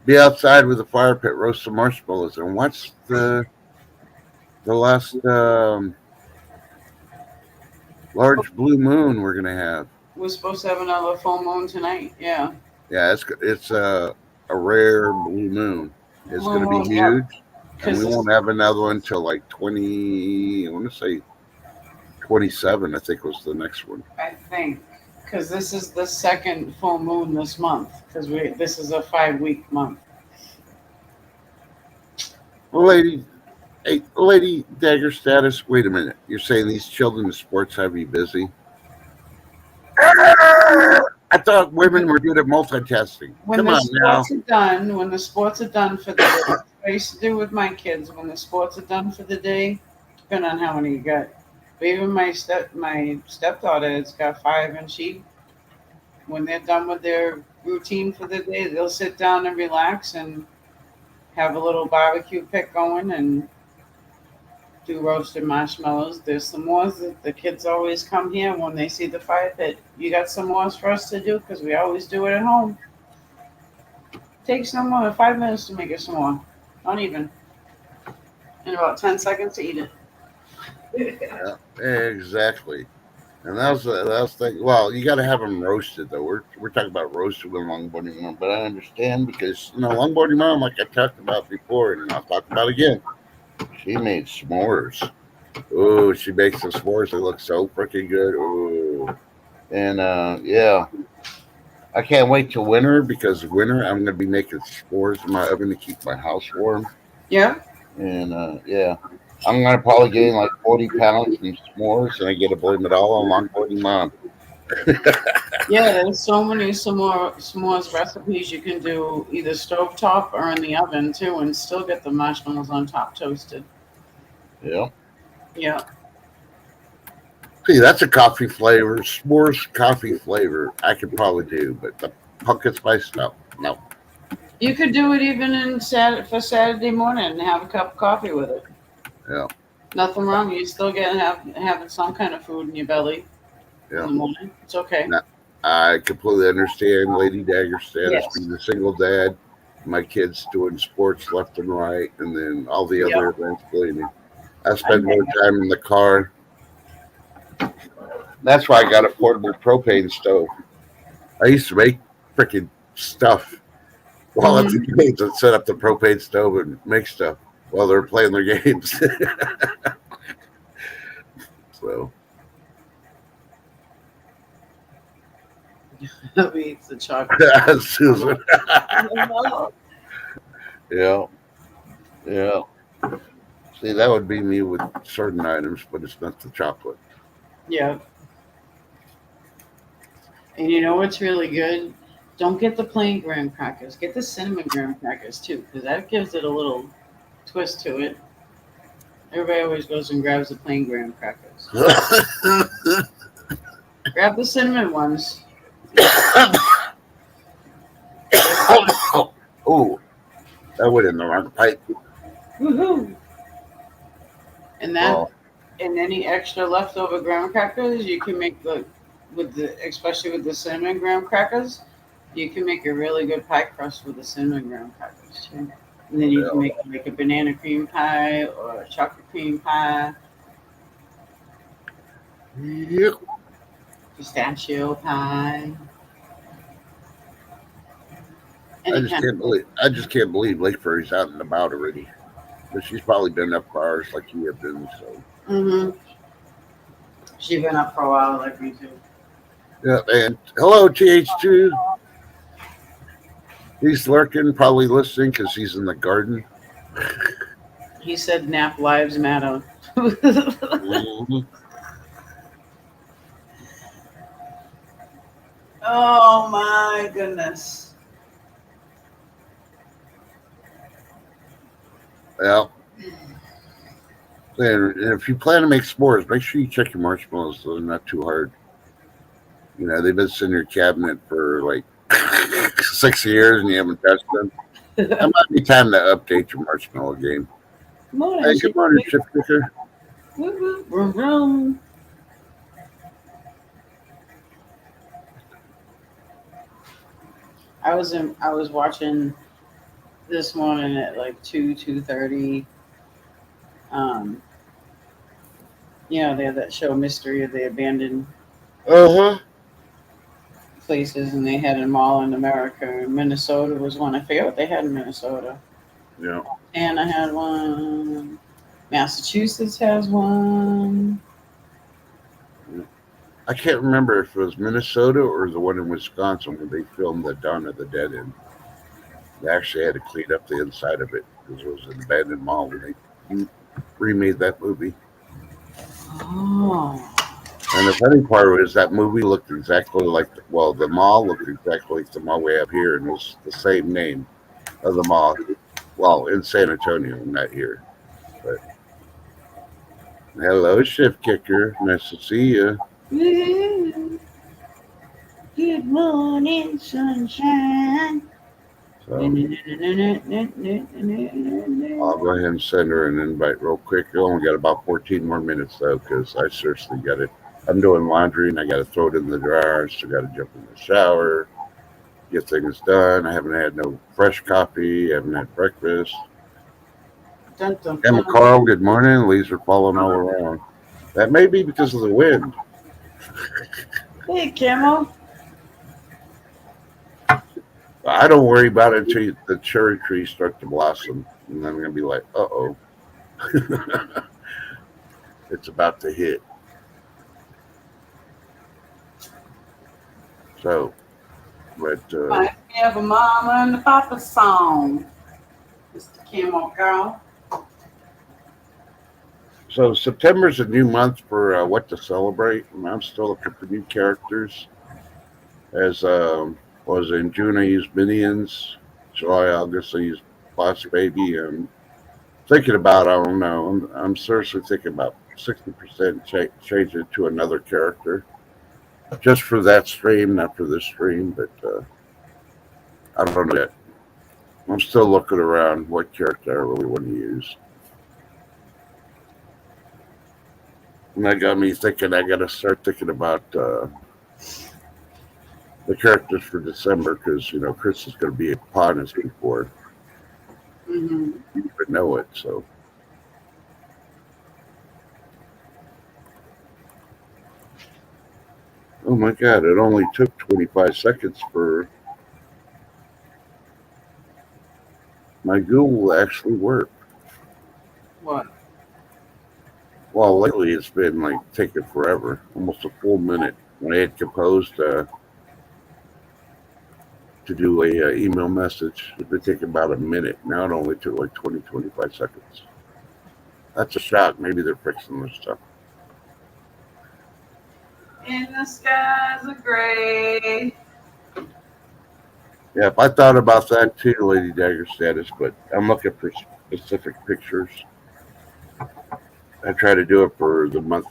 S1: Be outside with a fire pit, roast some marshmallows, and watch the last large blue moon we're gonna have.
S2: We're supposed to have another full moon tonight. Yeah.
S1: Yeah, it's a rare blue moon. It's going to be huge, and we won't have another one until like 20. I want to say 27. I think was the next one.
S2: I think because this is the second full moon this month. Because this is a 5-week month.
S1: Lady Dagger status. Wait a minute. You're saying these children's sports have you busy? I thought women were good at multitasking.
S2: When the sports are done for the day, what I used to do with my kids, when the sports are done for the day, depending on how many you got. But even my stepdaughter has got 5, and when they're done with their routine for the day, they'll sit down and relax and have a little barbecue pit going and do roasted marshmallows. There's some more that the kids always come here when they see the fire pit. You got some more for us to do? Because we always do it at home. Takes no more than 5 minutes to make a s'more. Not even. And about 10 seconds to eat it.
S1: Yeah, exactly. And that was the thing. Well, you got to have them roasted though. We're talking about roasted with longboarding mom, but I understand because longboarding mom, like I talked about before, and I'll talk about again. She made s'mores. Oh, she makes the s'mores that look so freaking good. Oh, and yeah, I can't wait till winter because winter I'm gonna be making s'mores in my oven to keep my house warm.
S2: Yeah.
S1: And yeah, I'm gonna probably gain like 40 pounds from s'mores, and I get to blame it all on longboarding mom.
S2: Yeah, there's so many s'mores recipes you can do either stovetop or in the oven too, and still get the marshmallows on top toasted.
S1: Yeah.
S2: Yeah.
S1: See, that's a coffee flavor. S'mores coffee flavor I could probably do, but the pumpkin spice stuff, no.
S2: You could do it even for Saturday morning and have a cup of coffee with it.
S1: Yeah.
S2: Nothing wrong. You still get having some kind of food in your belly in the morning. It's okay.
S1: I completely understand Lady Dagger status,
S2: Yes.
S1: being a single dad. my kids doing sports left and right, and then all the
S2: Yep.
S1: other events. Believe me, I spend more time in the car. That's why I got a portable propane stove. I used to make freaking stuff while at the games and set up the propane stove and make stuff while they're playing their games. So
S2: Who eats the chocolate?
S1: Susan,
S2: Oh,
S1: yeah, yeah. See, that would be me with certain items, but it's not the chocolate.
S2: yeah. And you know what's really good? Don't get the plain graham crackers. Get the cinnamon graham crackers too, because that gives it a little twist to it. Everybody always goes and grabs the plain graham crackers. Grab the cinnamon ones.
S1: Oh, that went in the wrong pipe.
S2: Woohoo! And that,
S1: Oh,
S2: and any extra leftover graham crackers, you can make especially with the cinnamon graham crackers, you can make a really good pie crust with the cinnamon graham crackers too. And then you can make like a banana cream pie or a chocolate cream pie,
S1: yep.
S2: pistachio pie.
S1: I
S2: Any
S1: just
S2: kind
S1: can't believe. I just can't believe Lake Fairy's out and about already. But she's probably been up for hours like you have been. So
S2: Mm-hmm. She's been up for a while, like me too.
S1: yeah. And hello, TH2. He's lurking, probably listening because he's in the garden.
S2: He said nap lives matter.
S1: Mhm.
S2: Oh my goodness.
S1: Yeah. And if you plan to make s'mores, make sure you check your marshmallows so they're not too hard. You know, they've been sitting in your cabinet for like 6 years and you haven't touched them. That might be time to update your marshmallow game.
S2: Morning,
S1: Hey, good morning, Chip Kicker.
S2: Vroom, vroom. I was watching this morning at like 2:30. Um, they have that show Mystery of the Abandoned
S1: Uh huh.
S2: Places, and they had them all in America. Minnesota was one. I forget what they had in Minnesota.
S1: Yeah.
S2: Anna had one. Massachusetts has one.
S1: I can't remember if it was Minnesota or the one in Wisconsin where they filmed the Dawn of the Dead in. They actually had to clean up the inside of it because it was an abandoned mall when they remade that movie.
S2: Oh.
S1: And the funny part was that movie looked exactly like, the mall looked exactly like the mall we have here, and it was the same name of the mall. Well, in San Antonio, not here. But hello, Shift Kicker. Nice to see you.
S2: Good morning, sunshine.
S1: So I'll go ahead and send her an invite real quick. I only got about 14 more minutes though, because I seriously got it. I'm doing laundry and I got to throw it in the dryer. So I got to jump in the shower, get things done. I haven't had no fresh coffee. I haven't had breakfast.
S2: Dun, dun,
S1: Emma
S2: dun.
S1: Carl, good morning. Leaves are falling all around. That may be because of the wind.
S2: Hey, Camel.
S1: I don't worry about it until the cherry trees start to blossom. And then I'm going to be like, uh-oh. It's about to hit. So, but
S2: I have a mama and a papa song. Mr. Camel Girl.
S1: so September's a new month for what to celebrate, and I'm still looking for new characters. As was in June, I used Minions. July, August, I used Boss Baby. And thinking about, I don't know. I'm seriously thinking about 60% change it to another character, just for that stream, not for this stream. But I don't know yet. I'm still looking around what character I really want to use. And that got me thinking I got to start thinking about the characters for December because Chris is going to be upon us before
S2: Hmm.
S1: you even know it. So, oh my God, it only took 25 seconds for my Google to actually work.
S2: What?
S1: Well, lately it's been like taking forever, almost a full minute. When I had composed to do a email message, it would take about a minute. Now it only took like 25 seconds. That's a shock. Maybe they're fixing their stuff.
S2: In the skies are gray.
S1: Yeah, I thought about that too, Lady Dagger status, but I'm looking for specific pictures. I try to do it for the month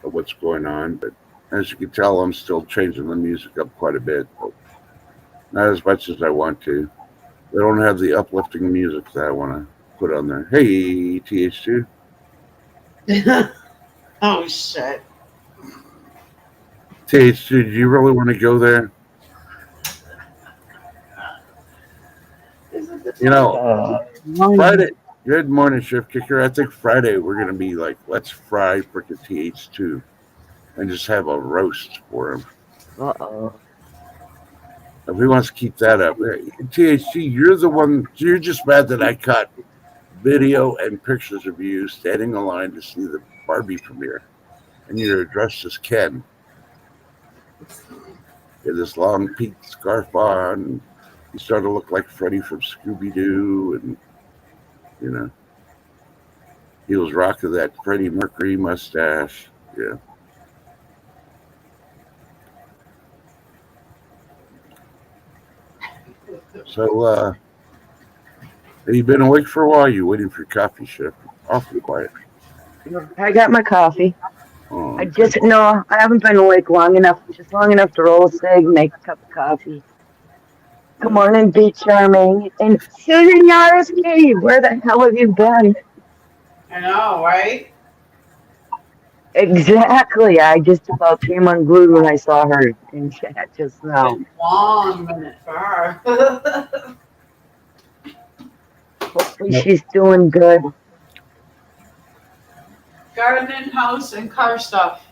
S1: of what's going on, but as you can tell, I'm still changing the music up quite a bit. But not as much as I want to. They don't have the uplifting music that I want to put on there. Hey, TH2.
S2: Oh shit.
S1: TH2, do you really want to go there? Friday. Good morning, Shift Kicker. I think Friday we're going to be like, let's fry frickin' TH2 and just have a roast for him. If he wants to keep that up. THC, you're the one, you're just mad that I caught video and pictures of you standing in line to see the Barbie premiere. And you're dressed as Ken. You had this long peaked scarf on. You started to look like Freddy from Scooby Doo. And, he was rocking that Freddie Mercury mustache. Yeah. So, have you been awake for a while? You waiting for your coffee shift? Awfully quiet.
S3: I got my coffee.
S1: Oh,
S3: I haven't been awake long enough, just long enough to roll a cig, make a cup of coffee. Good morning, Be Charming. And Susan Yaroski, where the hell have you been?
S2: I know, right?
S3: Exactly. I just about came unglued when I saw her in chat just now.
S2: Been a long minute for her.
S3: Hopefully she's doing good.
S2: Gardening, house, and car stuff.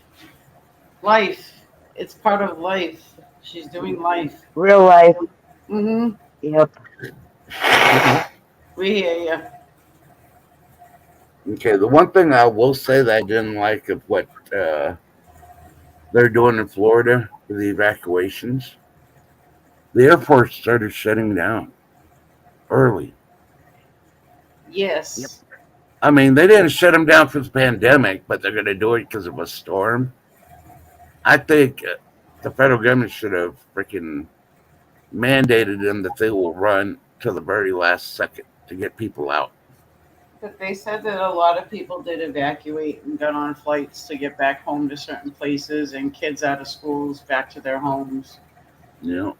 S2: Life. It's part of life. She's doing life.
S3: Real life.
S2: Mm-hmm.
S3: Yep.
S2: We hear you.
S1: okay. The one thing I will say that I didn't like of what they're doing in Florida for the evacuations, the airport started shutting down early.
S2: Yes.
S3: Yep.
S1: I mean, they didn't shut them down for the pandemic, but they're going to do it because of a storm. I think the federal government should have freaking mandated them that they will run to the very last second to get people out.
S2: But they said that a lot of people did evacuate and got on flights to get back home to certain places, and kids out of schools back to their homes.
S1: You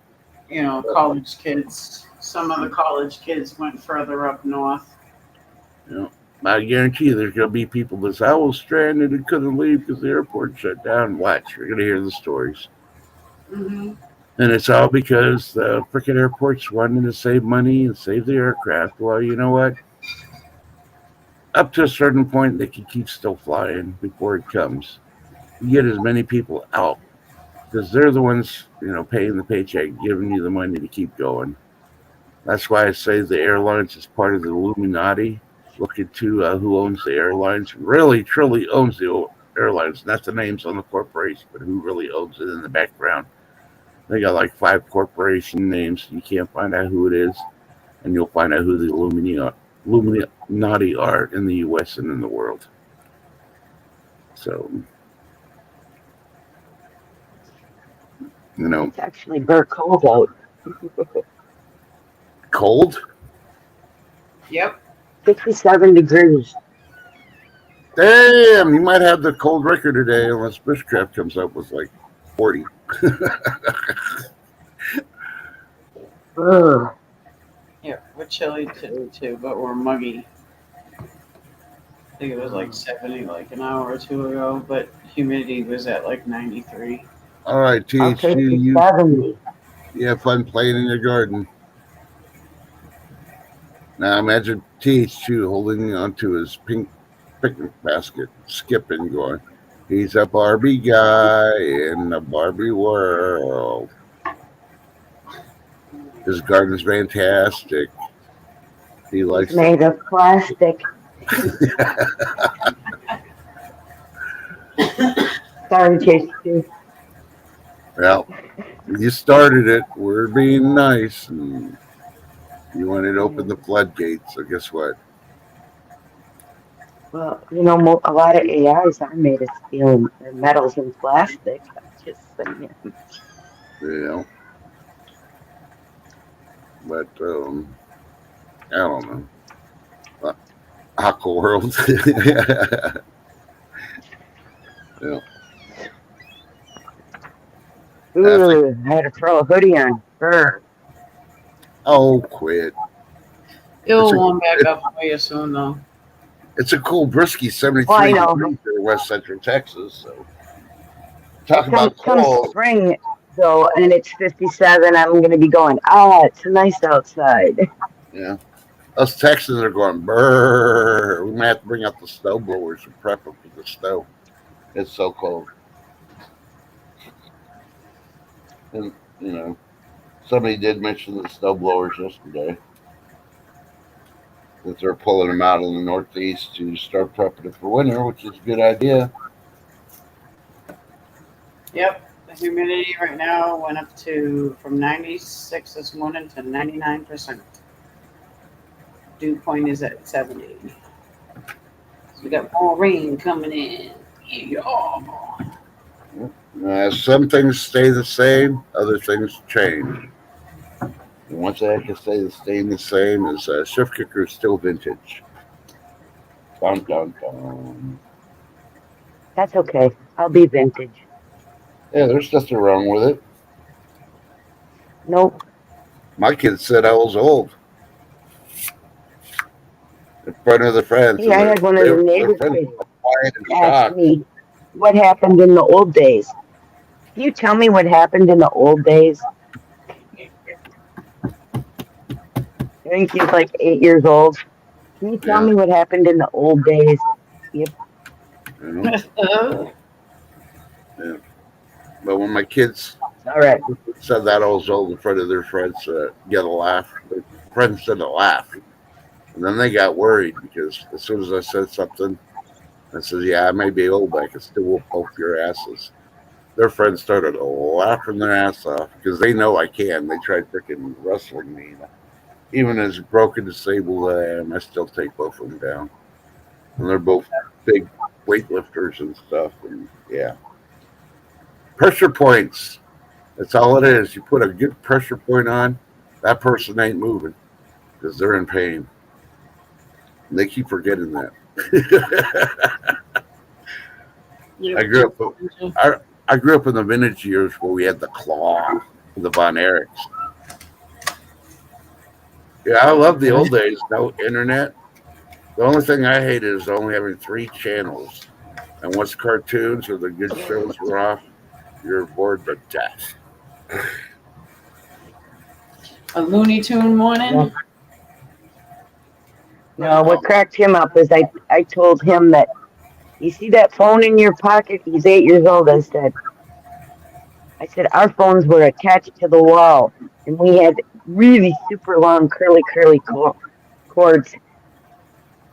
S2: College kids. Some of the college kids went further up north.
S1: know, I guarantee you there's going to be people that say, I was stranded and couldn't leave because the airport shut down. Watch, you're going to hear the stories.
S2: Mm-hmm.
S1: And it's all because the freaking airport's wanting to save money and save the aircraft. Well, you know what? Up to a certain point, they can keep still flying before it comes. You get as many people out because they're the ones, paying the paycheck, giving you the money to keep going. That's why I say the airlines is part of the Illuminati. Look into who owns the airlines. Really, truly owns the airlines. Not the names on the corporation, but who really owns it in the background. They got like 5 corporation names. You can't find out who it is, and you'll find out who the Illuminati are in the U.S. and in the world. So,
S3: It's actually Burt cold out.
S1: Cold?
S2: Yep.
S3: 57 degrees.
S1: Damn, you might have the cold record today unless Bushcraft comes up with like 40.
S3: Ugh.
S2: Yeah, we're chilly too, but we're muggy. I think it was like 70 like an hour or two ago, but humidity was at like 93.
S1: All right,
S3: I'll take
S1: THC,
S3: the 70.
S1: You have fun playing in your garden. Now imagine TH2 holding onto his pink picnic basket, skipping, going, he's a Barbie guy in the Barbie world. His garden's fantastic. He likes
S3: It's made of plastic. Sorry, JC.
S1: Well, you started it. We're being nice, and you wanted to open the floodgates. So guess what?
S3: Well, you know, a lot of AIs are made of steel and metals and plastic. I'm just saying.
S1: You know, but I don't know. Aqua World. Yeah.
S3: Ooh, I had to throw a hoodie on. Brr.
S1: Oh, quit.
S2: It'll
S1: It's a-
S2: warm back up for you soon, though.
S1: It's a cool brisky 73
S3: Well, I know.
S1: degrees in West Central Texas. So talk
S3: Come
S1: about cold.
S3: spring, though, and it's 57, I'm going to be going, it's nice outside.
S1: Yeah. Us Texans are going, brrr. We might have to bring out the snow blowers and prep them for the snow. It's so cold. And, you know, somebody did mention the snow blowers yesterday. That they're pulling them out in the Northeast to start prepping it for winter, which is a good idea.
S2: Yep. The humidity right now went up to from 96 this morning to 99%. Dew point is at 70. So we got more rain coming in. Yeah.
S1: Some things stay the same, other things change. And one thing I can say that's staying the same is Shift Kicker is still vintage. Dun, dun, dun.
S3: That's okay. I'll be vintage.
S1: Yeah, there's nothing wrong with it.
S3: Nope.
S1: My kids said I was old. In front of the friends.
S3: Hey, I had one of the neighbors
S1: quiet and
S3: ask
S1: shocked.
S3: me what happened in the old days. Can you tell me what happened in the old days? I think he's like 8 years old. Can you tell me what happened in the old days? Yep.
S1: You know? Yeah. But when my kids
S3: All right.
S1: said that I was old in front of their friends, get a laugh. Their friends didn't laugh. And then they got worried because as soon as I said something, I said, yeah, I may be old, but I can still whoop both your asses. Their friends started laughing their ass off because they know I can. They tried freaking wrestling me. Even as broken, disabled as I am, I still take both of them down. And they're both big weightlifters and stuff. And yeah. Pressure points. That's all it is. You put a good pressure point on, that person ain't moving because they're in pain. And they keep forgetting that. I grew up in the vintage years where we had the claw, the Von Erichs. Yeah, I love the old days. No internet. The only thing I hated is only having 3 channels. And once cartoons or the good shows were off, you're bored to death.
S2: A Looney Tune morning?
S3: Yeah. No, what cracked him up is I told him that, you see that phone in your pocket? He's 8 years old. I said, our phones were attached to the wall, and we had really super long, curly cords.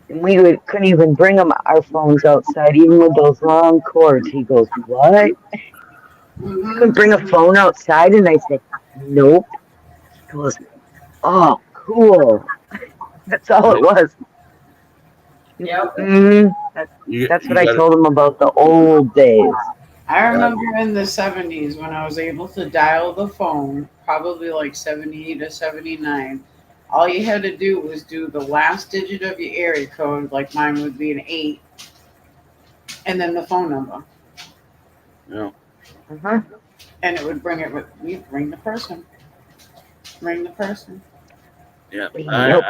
S3: And we couldn't even bring our phones outside, even with those long cords. He goes, what? You couldn't bring a phone outside? And I said, nope. He goes, oh, cool. That's all it was.
S2: Yep.
S3: Mm-hmm. That's what I told him about the old days.
S2: I remember in the 70s when I was able to dial the phone, probably like 78 or 79. All you had to do was do the last digit of your area code, like mine would be an 8, and then the phone number.
S1: Yeah.
S3: Uh-huh.
S2: And it would bring ring the person. Ring the person.
S1: Yeah.
S3: Nope.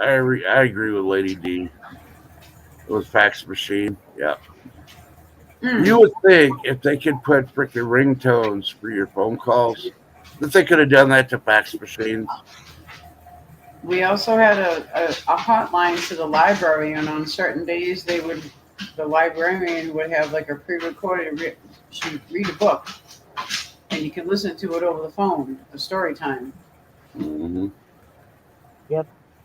S1: I agree with Lady D. It was fax machine. Yeah. You would think if they could put freaking ringtones for your phone calls, If they could have done that to fax machines.
S2: We also had a hotline to the library, and on certain days the librarian would have like a pre-recorded, she'd read a book, and you could listen to it over the phone, a story time.
S1: Mm-hmm.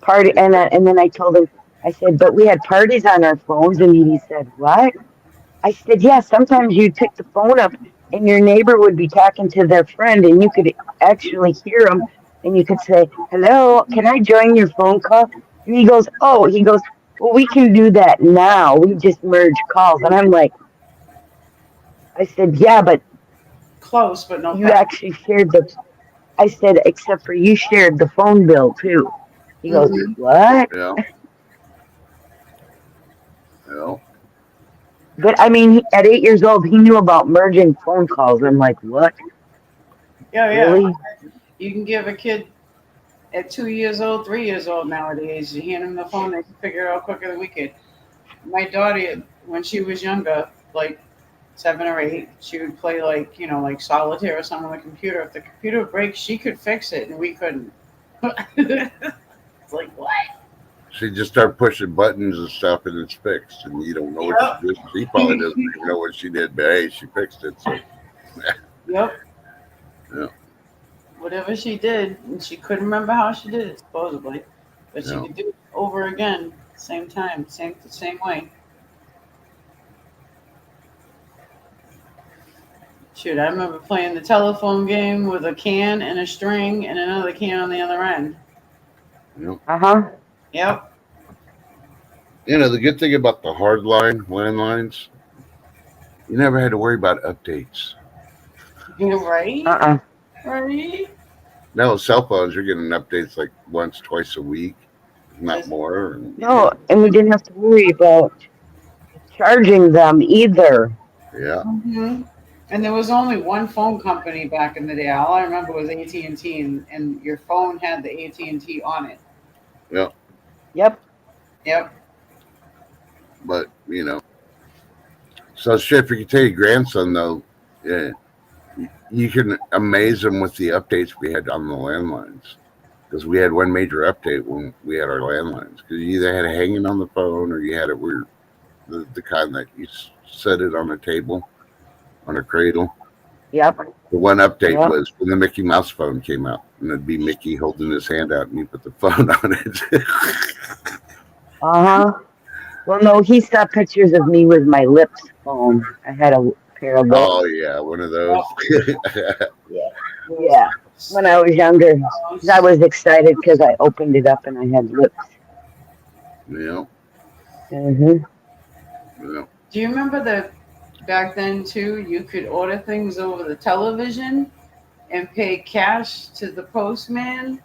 S3: Party, and then I told him, I said, but we had parties on our phones, and he said, what? I said, yeah, sometimes you'd pick the phone up and your neighbor would be talking to their friend and you could actually hear them and you could say, hello, can I join your phone call? And he goes, well, we can do that now. We just merge calls. And I'm like, I said, yeah, but
S2: Close, but no
S3: you
S2: fax.
S3: actually shared I said, except for you shared the phone bill too. He goes,
S2: Mhm.
S3: what?
S1: Yeah. Yeah.
S3: But I mean, at 8 years old, he knew about merging phone calls. I'm like, what?
S2: Yeah,
S3: Really?
S2: You can give a kid at 2 years old, 3 years old nowadays, you hand them the phone, they can figure it out quicker than we could. My daughter, when she was younger, like 7 or 8, she would play like, like solitaire or something on the computer. If the computer breaks, she could fix it and we couldn't. It's like, what?
S1: She just start pushing buttons and stuff, and it's fixed, and you don't know what she did. She probably doesn't even know what she did, but hey, she fixed it. So
S2: Yep.
S1: Yeah.
S2: Whatever she did, and she couldn't remember how she did it, supposedly. But she
S1: Yeah.
S2: could do it over again, same time, same way. Shoot, I remember playing the telephone game with a can and a string and another can on the other end.
S3: Uh-huh.
S2: Yep.
S1: the good thing about the hard line landlines, you never had to worry about updates.
S2: You're right.
S3: Uh-uh.
S2: Right.
S1: Now with cell phones, you're getting updates like once, twice a week, not
S2: Yes.
S1: more. And,
S3: No, and we didn't have to worry about charging them either.
S1: Yeah.
S2: Mm-hmm. And there was only one phone company back in the day. All I remember was AT&T, and your phone had the AT&T on it.
S1: Yeah.
S3: Yep.
S2: Yep.
S1: But so shit. If you can tell your grandson though, yeah, you can amaze him with the updates we had on the landlines. Because we had one major update when we had our landlines. Because you either had it hanging on the phone or you had it where the kind that you set it on a table, on a cradle.
S3: Yep.
S1: The one update
S3: Yeah.
S1: was when the Mickey Mouse phone came out, and it'd be Mickey holding his hand out, and you put the phone on it.
S3: Uh-huh. Well, no, he saw pictures of me with my lips phone. I had a pair of lips.
S1: Oh yeah, one of those.
S3: Yeah. When I was younger, 'cause I was excited because I opened it up and I had lips.
S1: Yeah.
S3: Mm-hmm.
S1: Yeah.
S2: Do you remember that back then too? You could order things over the television and pay cash to the postman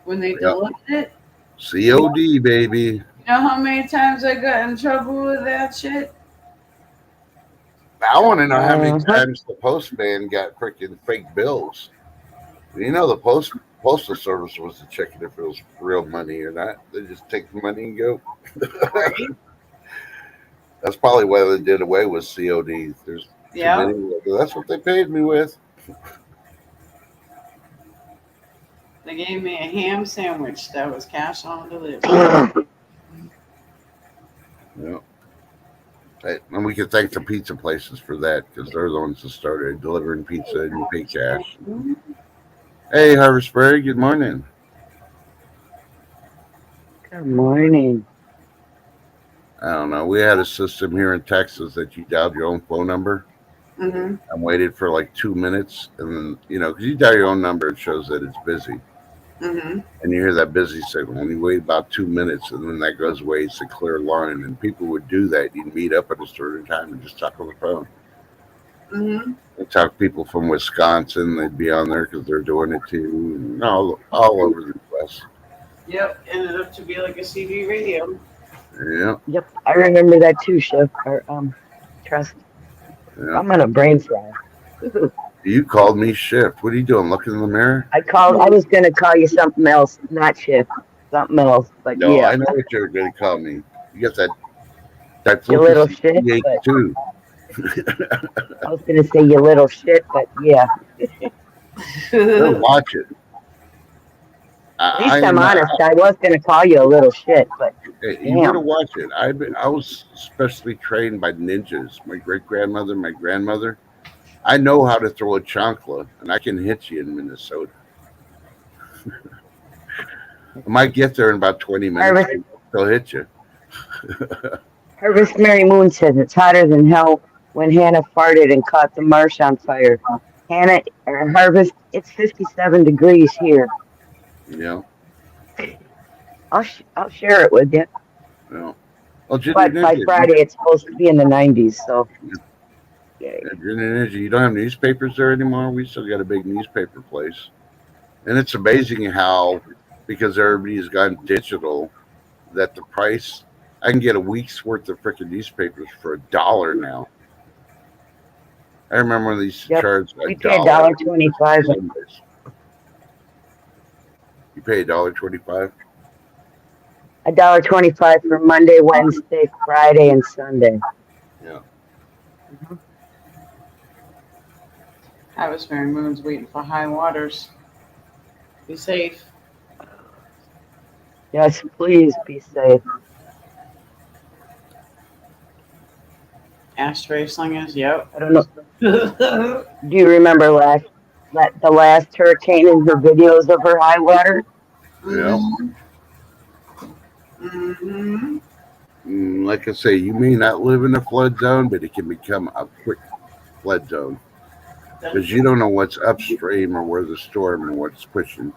S2: when they delivered it.
S1: COD, baby.
S2: You know how many times I got in trouble with that shit?
S1: I want to know how many
S3: Uh-huh.
S1: times the postman got freaking fake bills. The postal service was checking if it was real money or not. They just take the money and go. That's probably why they did away with COD. There's too
S2: Yeah.
S1: many. That's what they paid me with.
S2: They gave me a ham sandwich that was cash on delivery.
S1: Yeah. Hey, and we could thank the pizza places for that because they're the ones that started delivering pizza and you pay cash. Hey, Harvestberry, good morning.
S3: Good morning.
S1: I don't know. We had a system here in Texas that you dialed your own phone number.
S2: Mm-hmm.
S1: I waited for like 2 minutes, and then because you dial your own number, it shows that it's busy,
S2: Mm-hmm.
S1: and you hear that busy signal, and you wait about 2 minutes, and then that goes away. It's a clear line, and people would do that. You'd meet up at a certain time and just talk on the phone.
S2: Mm-hmm.
S1: I talk to people from Wisconsin. They'd be on there because they're doing it too, and all over the place.
S2: Yep. Ended up to be like a CB radio.
S1: Yeah,
S3: Yep. I remember that too, Chef. Or trust.
S1: yeah.
S3: I'm on a brain fry.
S1: You called me shift. What are you doing? Looking in the mirror?
S3: I was gonna call you something else, not Chef. Something else, but
S1: No,
S3: yeah.
S1: I know what you're going to call me. You got that
S3: You little
S1: focus
S3: shit, but
S1: too.
S3: I was gonna say you little shit, but yeah.
S1: Better watch it.
S3: At least I'm honest. I was gonna call you a little shit, but
S1: You better watch it. I was specially trained by ninjas. My great grandmother, my grandmother. I know how to throw a chancla, and I can hit you in Minnesota. I might get there in about 20 minutes. They'll hit you.
S3: Harvest Mary Moon says it's hotter than hell when Hannah farted and caught the marsh on fire. Hannah, or Harvest, it's 57 degrees here.
S1: You know?
S3: I'll share it with you.
S1: You know? Well,
S3: But by Friday, it's supposed to be in the 90s, so. Yeah.
S1: You don't have newspapers there anymore? We still got a big newspaper place. And it's amazing how, because everybody's gone digital, that the price, I can get a week's worth of freaking newspapers for $1 now. I remember when these charged $1.
S3: We pay $1.25.
S1: You pay $1.25?
S3: $1.25 for Monday, Wednesday, Friday, and Sunday.
S1: Yeah.
S2: Harvest Mary Moon's waiting for high waters. Be safe.
S3: Yes, please be safe.
S2: Ashtray slingers, yep.
S3: I don't know. Do you remember the last hurricane and her videos of her high water?
S1: Yeah.
S2: Mm-hmm.
S1: Like I say, you may not live in a flood zone, but it can become a quick flood zone. Because you don't know what's upstream or where the storm and what's pushing.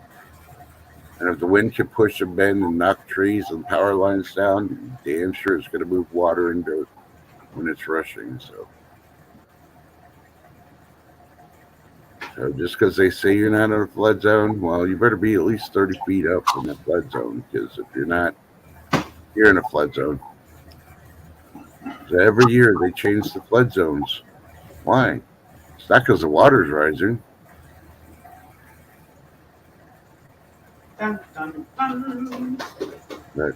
S1: And if the wind can push a bend and knock trees and power lines down, damn sure it's going to move water and dirt when it's rushing. So just because they say you're not in a flood zone, well, you better be at least 30 feet up from the flood zone. Because if you're not, you're in a flood zone. So every year they change the flood zones. Why? It's not because the water's rising.
S2: Dun, dun, dun.
S1: But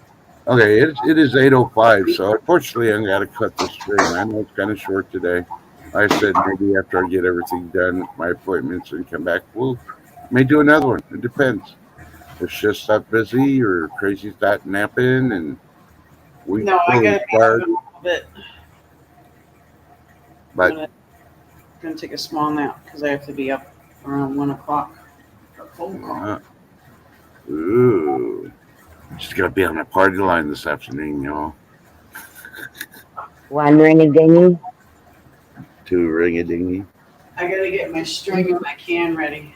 S1: okay, it is 8:05, so unfortunately I'm gotta cut this stream. I know it's kind of short today. I said maybe after I get everything done, my appointments, and come back, we'll may do another one. It depends. If shit's not busy or crazy's not napping, and we
S2: No, I gotta be up in a little bit.
S1: But
S2: I'm gonna take a small nap because I have to be up around 1 o'clock for a phone call.
S1: Ooh, just gotta be on the party line this afternoon, y'all.
S3: One ring-a-dingy.
S1: 2 ring-a-dingy.
S2: I gotta get my string and my can ready.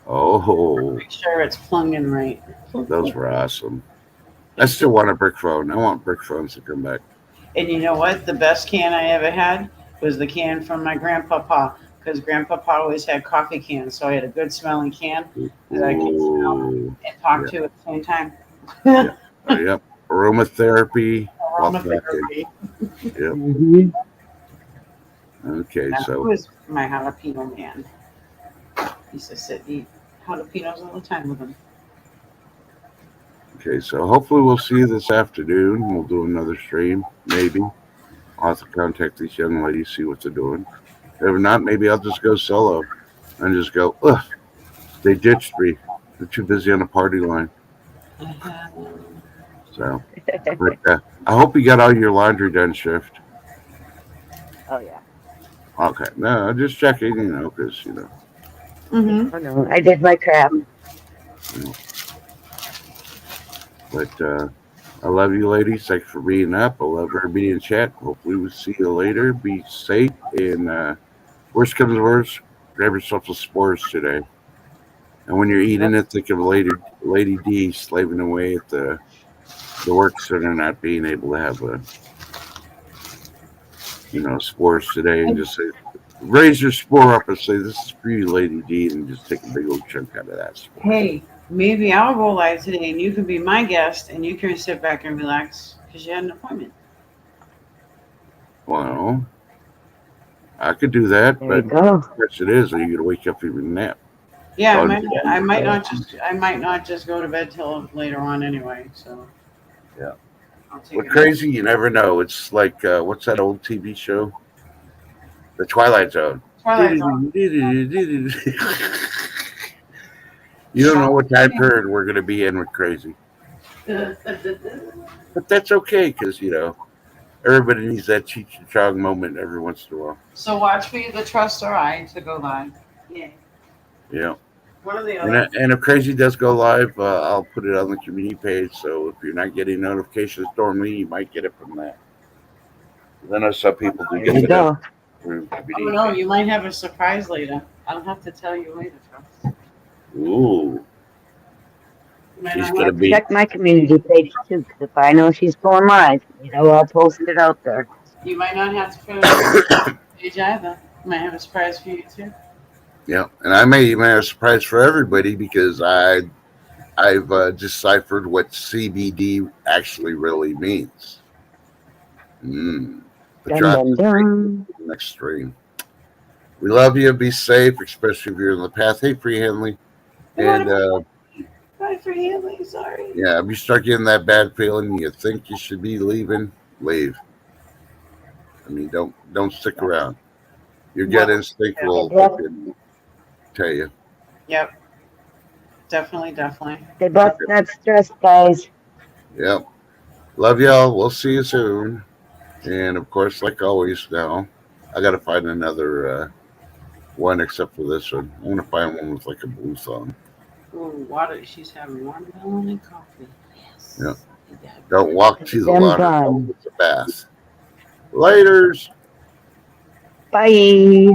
S1: Oh,
S2: Make sure it's plunging right.
S1: those were awesome. I still want a brick phone. I want brick phones to come back.
S2: And you know what? The best can I ever had was the can from my grandpapa, because grandpapa always had coffee cans, so I had a good smelling can that I could smell and talk to at the same time.
S1: Yep. Aromatherapy.
S2: Aromatherapy.
S1: Yep.
S3: Mm-hmm.
S1: Okay,
S2: That
S1: so
S2: was my jalapeno man. He used to sit and eat jalapenos all the time with him.
S1: okay, so hopefully we'll see you this afternoon. We'll do another stream, maybe. I'll have to contact these young ladies, see what they're doing. If not, maybe I'll just go solo and just go, ugh, they ditched me. They're too busy on the party line. So, but, I hope you got all your laundry done, Shift.
S3: Oh, yeah.
S1: Okay, no, I'm just checking, because,
S2: Mm-hmm.
S3: Oh, no, I did my crap.
S1: But I love you, ladies. Thanks for being up. I love everybody in chat. Hopefully we'll see you later. Be safe. And worst comes to worst, grab yourself some s'mores today. And when you're eating it, think of Lady D slaving away at the work center, not being able to have s'mores today, and just say, raise your s'more up and say, this is for you, Lady D, and just take a big old chunk out of that s'more.
S2: Hey, maybe I'll go live today and you can be my guest and you can sit back and relax because you had an appointment.
S1: Well, I could do that,
S3: There you
S1: but
S3: go.
S1: the question is, are you going to wake up from your nap?
S2: Yeah,
S1: Oh,
S2: I might not just go to bed till later on anyway. So
S1: Yeah.
S2: I'll take
S1: What
S2: it.
S1: crazy? You never know. It's like, what's that old TV show? The Twilight Zone.
S2: Twilight Zone.
S1: You don't know what time period we're going to be in with crazy. But that's okay because, everybody needs that Cheech and Chong moment every once in a while.
S2: So watch me, the trust or I to go live. Yeah.
S1: Yeah.
S2: One or the
S1: And,
S2: other.
S1: and if Crazy does go live, I'll put it on the community page. So if you're not getting notifications normally, you might get it from that. Then I saw people do
S3: There
S1: get
S3: you
S1: that
S3: go.
S1: through
S2: Oh
S1: community
S2: no,
S1: page.
S2: you might have a surprise later. I'll have to tell you later, trust.
S1: Ooh,
S2: You might
S1: she's
S2: not
S1: gonna
S2: have-
S1: be.
S3: Check my community page too, 'cause if I know she's going live, I'll post it out there.
S2: You might not have to put it on the page either. You might have a surprise for you too.
S1: Yeah, and I may even have a surprise for everybody because I've deciphered what CBD actually really means. But
S3: Dun
S1: you'll have
S3: dun dun.
S1: to next stream. We love you. Be safe, especially if you're in the path. Hey, Free Henley. And
S2: Bye for healing, sorry.
S1: yeah, if you start getting that bad feeling, you think you should be leaving, leave. I mean, don't stick around. Your gut instinct will fucking tell you.
S2: Yep. Definitely.
S3: Stay bust that stress, guys.
S1: Yep. Love y'all. We'll see you soon. And of course, like always, now I got to find another one except for this one. I want to find one with like a blue thumb.
S2: Ooh, water. She's having watermelon and coffee. Yes.
S1: Yeah. Don't walk to the
S3: Them
S1: laundry
S3: done.
S1: room with the bath. Laters.
S3: Bye.